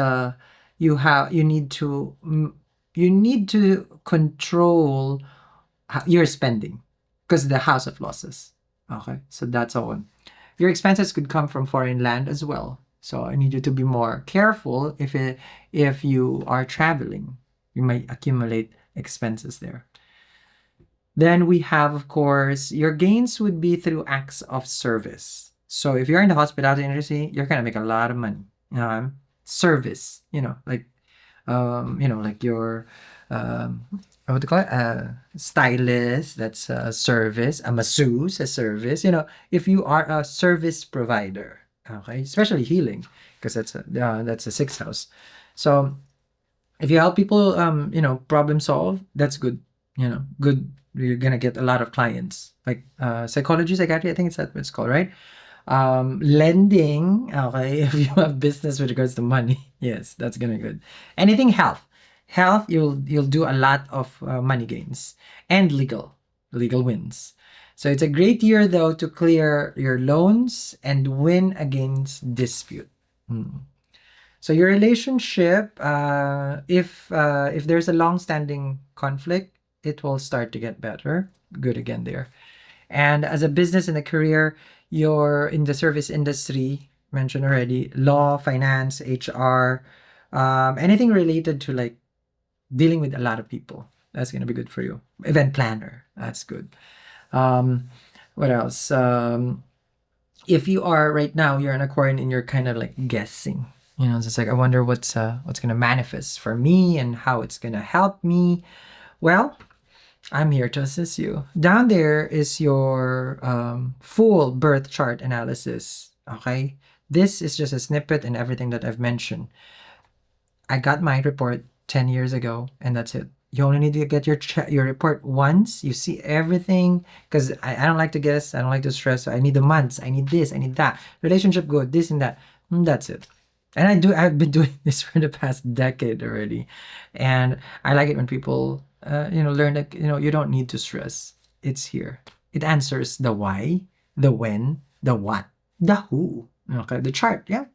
you need to control your spending because the house of losses. Okay, so that's all. Your expenses could come from foreign land as well. So I need you to be more careful if you are traveling. You might accumulate expenses there. Then we have, of course, your gains would be through acts of service. So if you're in the hospitality industry, you're gonna make a lot of money. Service, like your what do you call it? Stylist, that's a service. A masseuse, a service. If you are a service provider, okay, especially healing, because that's a 6th house. So if you help people, problem solve, that's good. Good. You're gonna get a lot of clients. Like psychology, psychiatry. I think it's that what it's called, right? Lending, okay, if you have business with regards to money, yes, that's gonna be good. Anything health, you'll do a lot of money gains and legal wins. So it's a great year though to clear your loans and win against dispute. So your relationship, if there's a long-standing conflict, it will start to get better. Good again there. And as a business and a career, you're in the service industry, mentioned already, law, finance, HR, anything related to like dealing with a lot of people. That's going to be good for you. Event planner, that's good. What else? If you are right now, you're an Aquarian and you're kind of like guessing. It's just like, I wonder what's going to manifest for me and how it's going to help me. Well, I'm here to assist you. Down there is your full birth chart analysis. Okay, this is just a snippet and everything that I've mentioned. I got my report 10 years ago, and that's it. You only need to get your report once. You see everything, because I don't like to guess. I don't like to stress. I need the months. I need this. I need that. Relationship good. This and that. That's it. And I've been doing this for the past decade already, and I like it when people learn that you don't need to stress. It's here. It answers the why, the when, the what, the who. Okay, the chart. Yeah.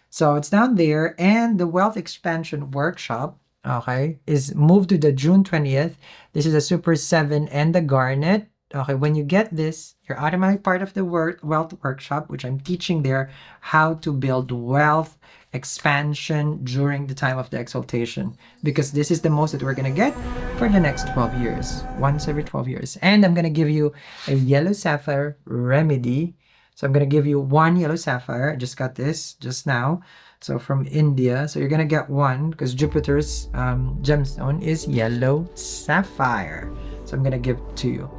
So it's down there, and the wealth expansion workshop, okay, is moved to the June 20th. This is a Super 7 and the Garnet. Okay, when you get this, you're automatically part of the wealth workshop, which I'm teaching there how to build wealth expansion during the time of the exaltation, because this is the most that we're going to get for the next 12 years, once every 12 years. And I'm going to give you a yellow sapphire remedy. So I'm going to give you one yellow sapphire. I just got this just now. So from India. So you're going to get one because Jupiter's gemstone is yellow sapphire. So I'm going to give it to you.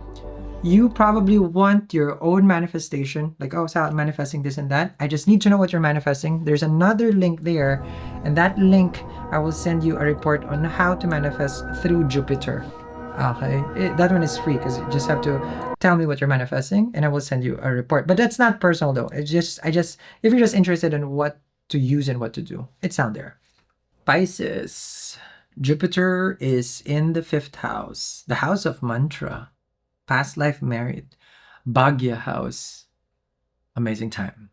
You probably want your own manifestation, like, oh, Sal, I'm manifesting this and that. I just need to know what you're manifesting. There's another link there, and that link, I will send you a report on how to manifest through Jupiter. Okay, that one is free because you just have to tell me what you're manifesting, and I will send you a report. But that's not personal though. It's just, if you're just interested in what to use and what to do, it's down there. Pisces, Jupiter is in the 5th house, the house of mantra. Past life married, Bhagya house, amazing time.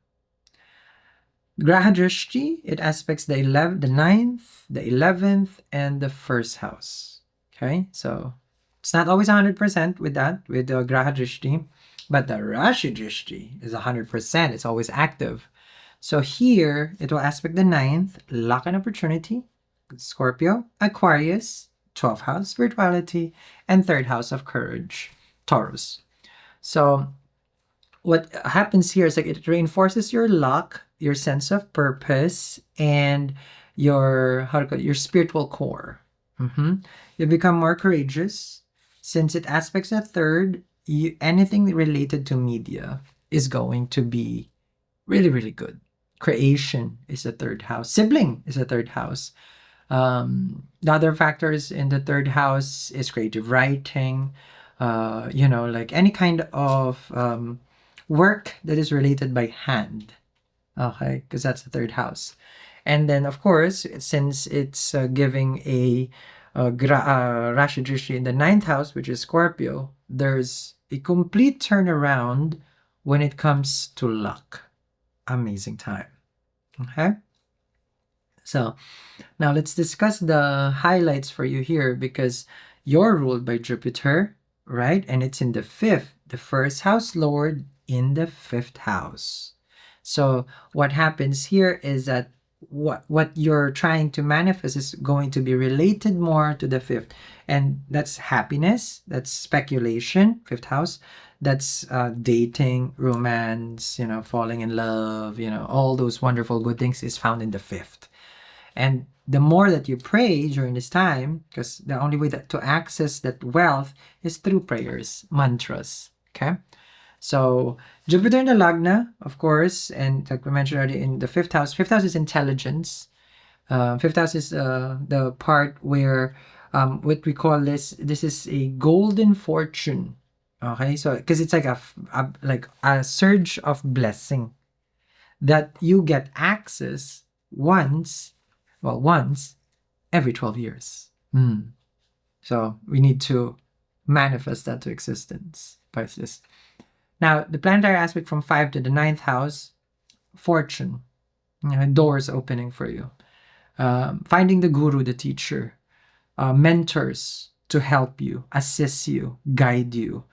Graha Drishti, it aspects the 9th, the 11th, and the 1st house. Okay, so it's not always 100% with that, with the Graha Drishti, but the Rashi Drishti is 100%. It's always active. So here, it will aspect the 9th, luck and opportunity, Scorpio, Aquarius, 12th house, spirituality, and 3rd house of courage, Taurus. So what happens here is like it reinforces your luck, your sense of purpose, and your spiritual core. You become more courageous, since it aspects a third, anything related to media is going to be really, really good. Creation is a third house. Sibling is a third house. The other factors in the third house is creative writing, like any kind of work that is related by hand. Okay, because that's the third house. And then, of course, since it's giving a Rashi Drishti in the ninth house, which is Scorpio, there's a complete turnaround when it comes to luck. Amazing time. Okay? So, now let's discuss the highlights for you here because you're ruled by Jupiter, right? And it's in the fifth, the first house lord in the fifth house. So what happens here is that what you're trying to manifest is going to be related more to the fifth, and that's happiness, that's speculation, fifth house, that's dating, romance, falling in love, all those wonderful good things is found in the fifth. And the more that you pray during this time, because the only way to access that wealth is through prayers, mantras. Okay. So Jupiter in the Lagna, of course, and like we mentioned already in the fifth house. Fifth house is intelligence. Fifth house is the part where what we call this is a golden fortune. Okay, so because it's like a surge of blessing that you get access once every 12 years. So we need to manifest that to existence, Pisces. Now, the planetary aspect from 5 to the 9th house, fortune, doors opening for you. Finding the guru, the teacher, mentors to help you, assist you, guide you.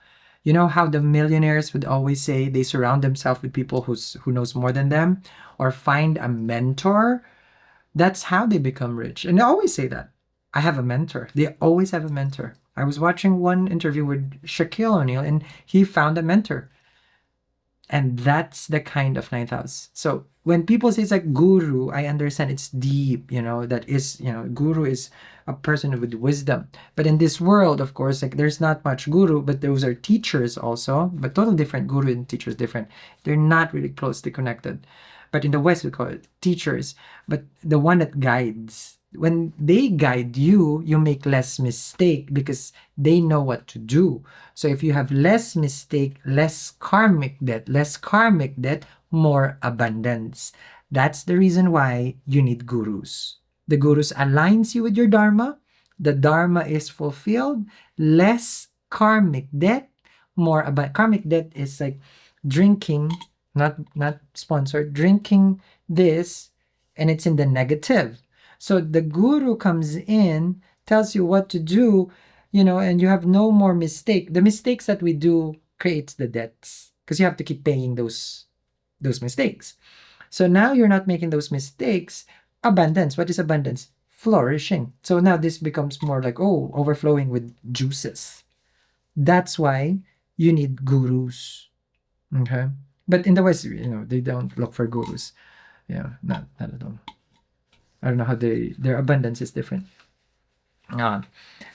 You know how the millionaires would always say they surround themselves with people who knows more than them, or find a mentor? That's how they become rich. And they always say that. I have a mentor. They always have a mentor. I was watching one interview with Shaquille O'Neal, and he found a mentor. And that's the kind of ninth house. So when people say it's like guru, I understand it's deep, that is, guru is a person with wisdom. But in this world, of course, like there's not much guru, but those are teachers also, but totally different. Guru and teachers different. They're not really closely connected. But in the West, we call it teachers. But the one that guides, when they guide you, you make less mistake because they know what to do. So if you have less mistake, less karmic debt, more abundance. That's the reason why you need gurus. The gurus aligns you with your dharma. The dharma is fulfilled. Less karmic debt, more abundance. Karmic debt is like drinking, not sponsored, drinking this, and it's in the negative. So the guru comes in, tells you what to do, and you have no more mistake. The mistakes that we do creates the debts because you have to keep paying those mistakes. So now you're not making those mistakes. Abundance. What is abundance? Flourishing. So now this becomes more like, overflowing with juices. That's why you need gurus. Okay. But in the West, they don't look for gurus. Yeah, not at all. I don't know how their abundance is different.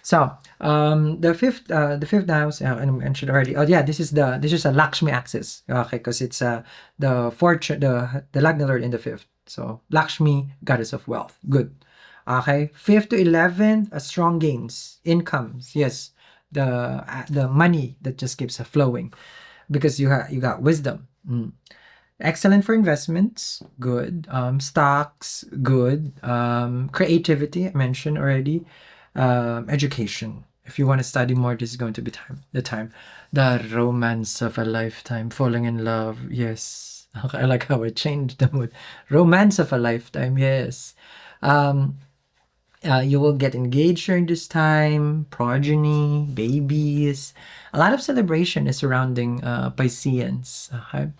So the fifth house, I mentioned already. Oh yeah, this is a Lakshmi axis. Okay, because it's the fortune, the Lagna Lord in the fifth. So Lakshmi, goddess of wealth. Good. Okay, 5th to 11th, strong gains, incomes. Yes, the money that just keeps flowing, because you got wisdom. Excellent for investments, good. Stocks, good. Creativity, I mentioned already. Education. If you want to study more, this is going to be the time. The romance of a lifetime, falling in love. Yes. Okay, I like how I changed the mood. Romance of a lifetime, yes. You will get engaged during this time, progeny, babies. A lot of celebration is surrounding Pisceans. Okay?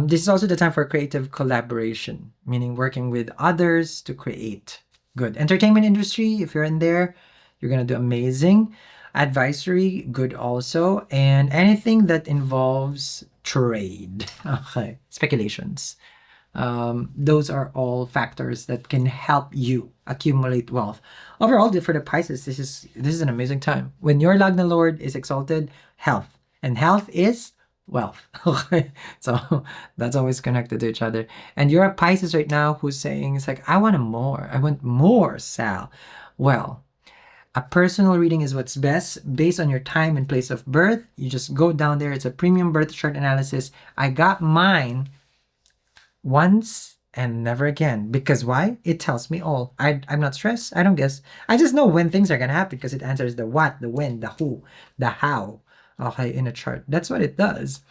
This is also the time for creative collaboration, meaning working with others to create. Good. Entertainment industry, if you're in there, you're going to do amazing. Advisory, good also. And anything that involves trade. Okay. Speculations. Those are all factors that can help you accumulate wealth. Overall, for the Pisces, this is an amazing time. When your Lagna Lord is exalted, health. And health is wealth. Okay. So that's always connected to each other. And you're a Pisces right now who's saying, it's like, I want more. I want more, Sal. Well, a personal reading is what's best based on your time and place of birth. You just go down there. It's a premium birth chart analysis. I got mine once and never again. Because why? It tells me all. I'm not stressed. I don't guess. I just know when things are going to happen because it answers the what, the when, the who, the how. Okay, in a chart. That's what it does.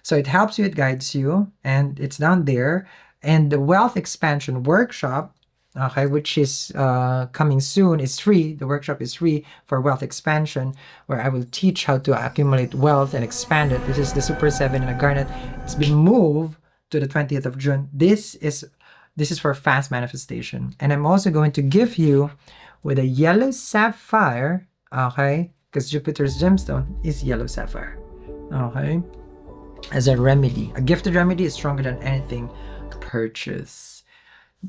So it helps you, it guides you, and it's down there. And the Wealth Expansion Workshop, okay, which is coming soon, is free. The workshop is free for wealth expansion, where I will teach how to accumulate wealth and expand it. This is the Super 7 in a Garnet. It's been moved to the 20th of June. This is for fast manifestation. And I'm also going to give you with a yellow sapphire, okay, because Jupiter's gemstone is yellow sapphire, okay, as a remedy. A gifted remedy is stronger than anything purchased.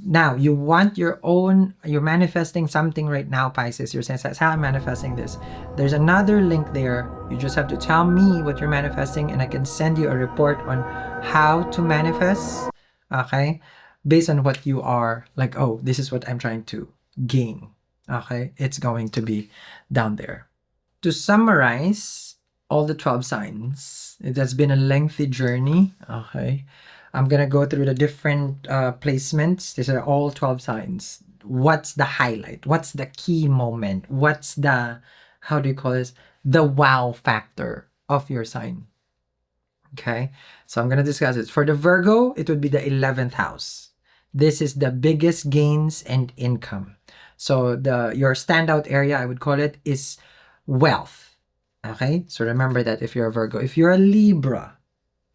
Now, you want your own, you're manifesting something right now, Pisces. You're saying, that's how I'm manifesting this. There's another link there. You just have to tell me what you're manifesting, and I can send you a report on how to manifest, okay, based on what you are like. Oh, this is what I'm trying to gain, okay. It's going to be down there. To summarize all the 12 signs, it has been a lengthy journey, okay. I'm going to go through the different placements. These are all 12 signs. What's the highlight? What's the key moment? What's the, how do you call this? The wow factor of your sign. Okay, so I'm going to discuss it. For the Virgo, it would be the 11th house. This is the biggest gains and income. So your standout area, I would call it, is wealth. Okay, so remember that if you're a Virgo. If you're a Libra,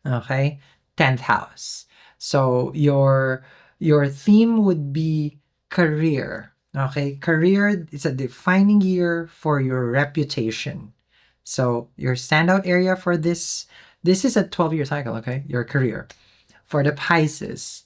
okay, 10th house. So your theme would be career. Okay, career is a defining year for your reputation. So your standout area for this is a 12-year cycle, okay? Your career. For the Pisces,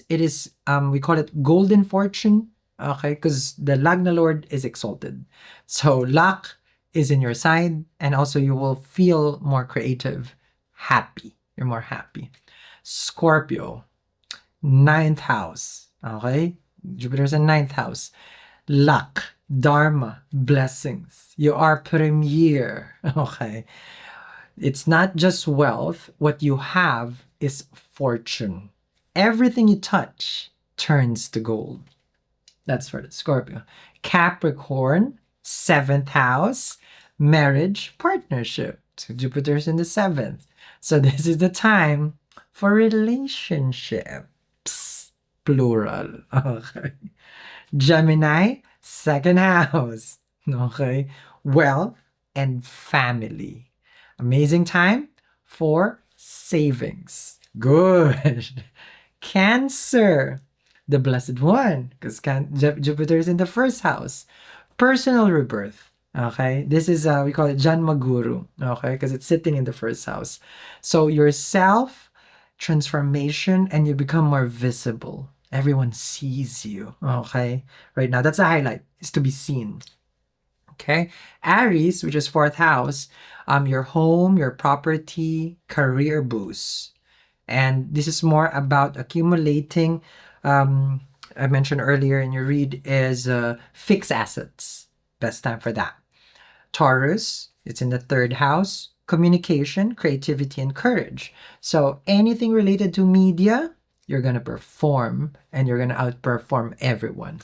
it is we call it golden fortune, okay? Because the Lagna Lord is exalted. So luck is in your side, and also you will feel more creative, happy. You're more happy. Scorpio, 9th house. Okay? Jupiter's in 9th house. Luck, dharma, blessings. You are premier. Okay? It's not just wealth. What you have is fortune. Everything you touch turns to gold. That's for the Scorpio. Capricorn, 7th house. Marriage, partnership. So Jupiter's in the 7th. So this is the time for relationships, plural. Okay. Gemini, 2nd house. Okay. Wealth and family. Amazing time for savings. Good. Cancer, the blessed one, because Jupiter is in the 1st house. Personal rebirth. Okay, this is we call it Janma Guru, okay, because it's sitting in the 1st house. So your self transformation, and you become more visible. Everyone sees you, okay. Right now, that's a highlight, is to be seen. Okay, Aries, which is 4th house, your home, your property, career boost, and this is more about accumulating. I mentioned earlier in your read is fixed assets. Best time for that. Taurus, it's in the 3rd house, communication, creativity, and courage. So anything related to media, you're going to perform, and you're going to outperform everyone.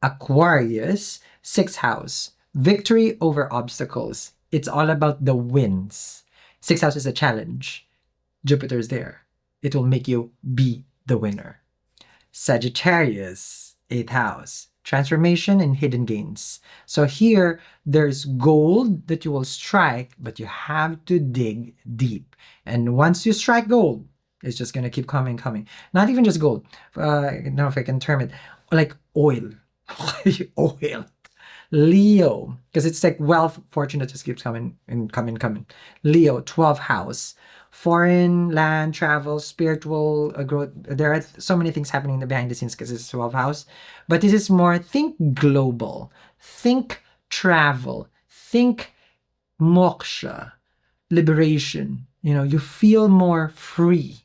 Aquarius, 6th house, victory over obstacles. It's all about the wins. 6th house is a challenge. Jupiter's there. It will make you be the winner. Sagittarius, 8th house, transformation and hidden gains. So here, there's gold that you will strike, but you have to dig deep. And once you strike gold, it's just going to keep coming. Not even just gold. I don't know if I can term it. Like oil. Oil. Leo, because it's like wealth, fortune that just keeps coming and coming. Leo, 12th house. Foreign, land, travel, spiritual growth. There are so many things happening in the behind the scenes because it's 12th house. But this is more, think global, think travel, think moksha, liberation. You know, you feel more free.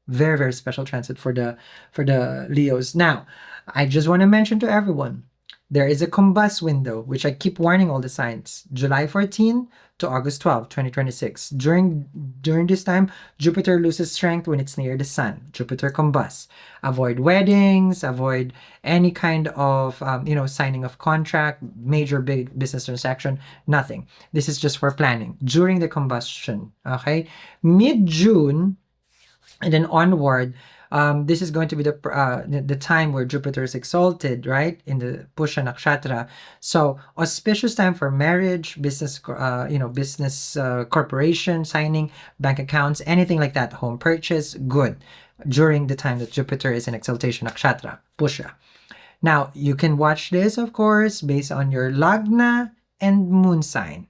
Very, very special transit for the Leos. Now, I just want to mention to everyone, there is a combust window, which I keep warning all the signs. July 14 to August 12, 2026. During this time, Jupiter loses strength when it's near the sun. Jupiter combusts. Avoid weddings, avoid any kind of signing of contract, major big business transaction, nothing. This is just for planning during the combustion. Okay? Mid-June and then onward, this is going to be the time where Jupiter is exalted, right, in the Pusha Nakshatra. So auspicious time for marriage, business, business corporation signing, bank accounts, anything like that, home purchase, good during the time that Jupiter is in exaltation Nakshatra, Pusha. Now you can watch this, of course, based on your Lagna and moon sign.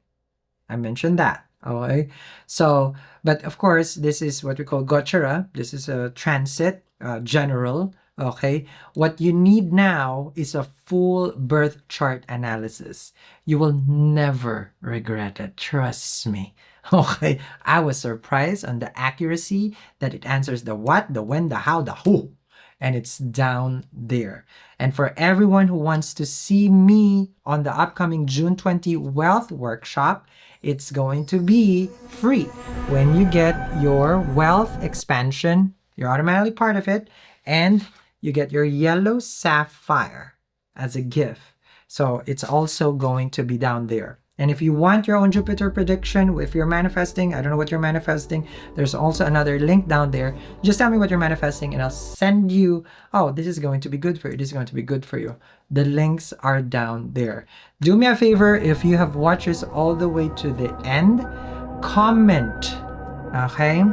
I mentioned that. Okay. So, but of course, this is what we call Gochara. This is a transit, general. Okay. What you need now is a full birth chart analysis. You will never regret it. Trust me. Okay. I was surprised on the accuracy that it answers the what, the when, the how, the who. And it's down there. And for everyone who wants to see me on the upcoming June 20 wealth workshop, it's going to be free. When you get your wealth expansion, you're automatically part of it, and you get your yellow sapphire as a gift. So it's also going to be down there. And if you want your own Jupiter prediction, if you're manifesting, I don't know what you're manifesting, there's also another link down there. Just tell me what you're manifesting and I'll send you, oh, this is going to be good for you. This is going to be good for you. The links are down there. Do me a favor, if you have watched this all the way to the end, comment, okay?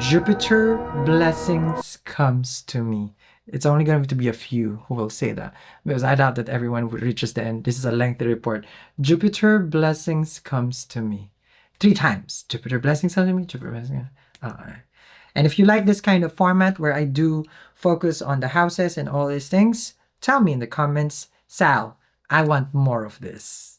Jupiter blessings comes to me. It's only going to be a few who will say that, because I doubt that everyone reaches the end. This is a lengthy report. Jupiter blessings comes to me. 3 times. Jupiter blessings comes to me. Jupiter blessings. And if you like this kind of format where I do focus on the houses and all these things, tell me in the comments, Sal, I want more of this.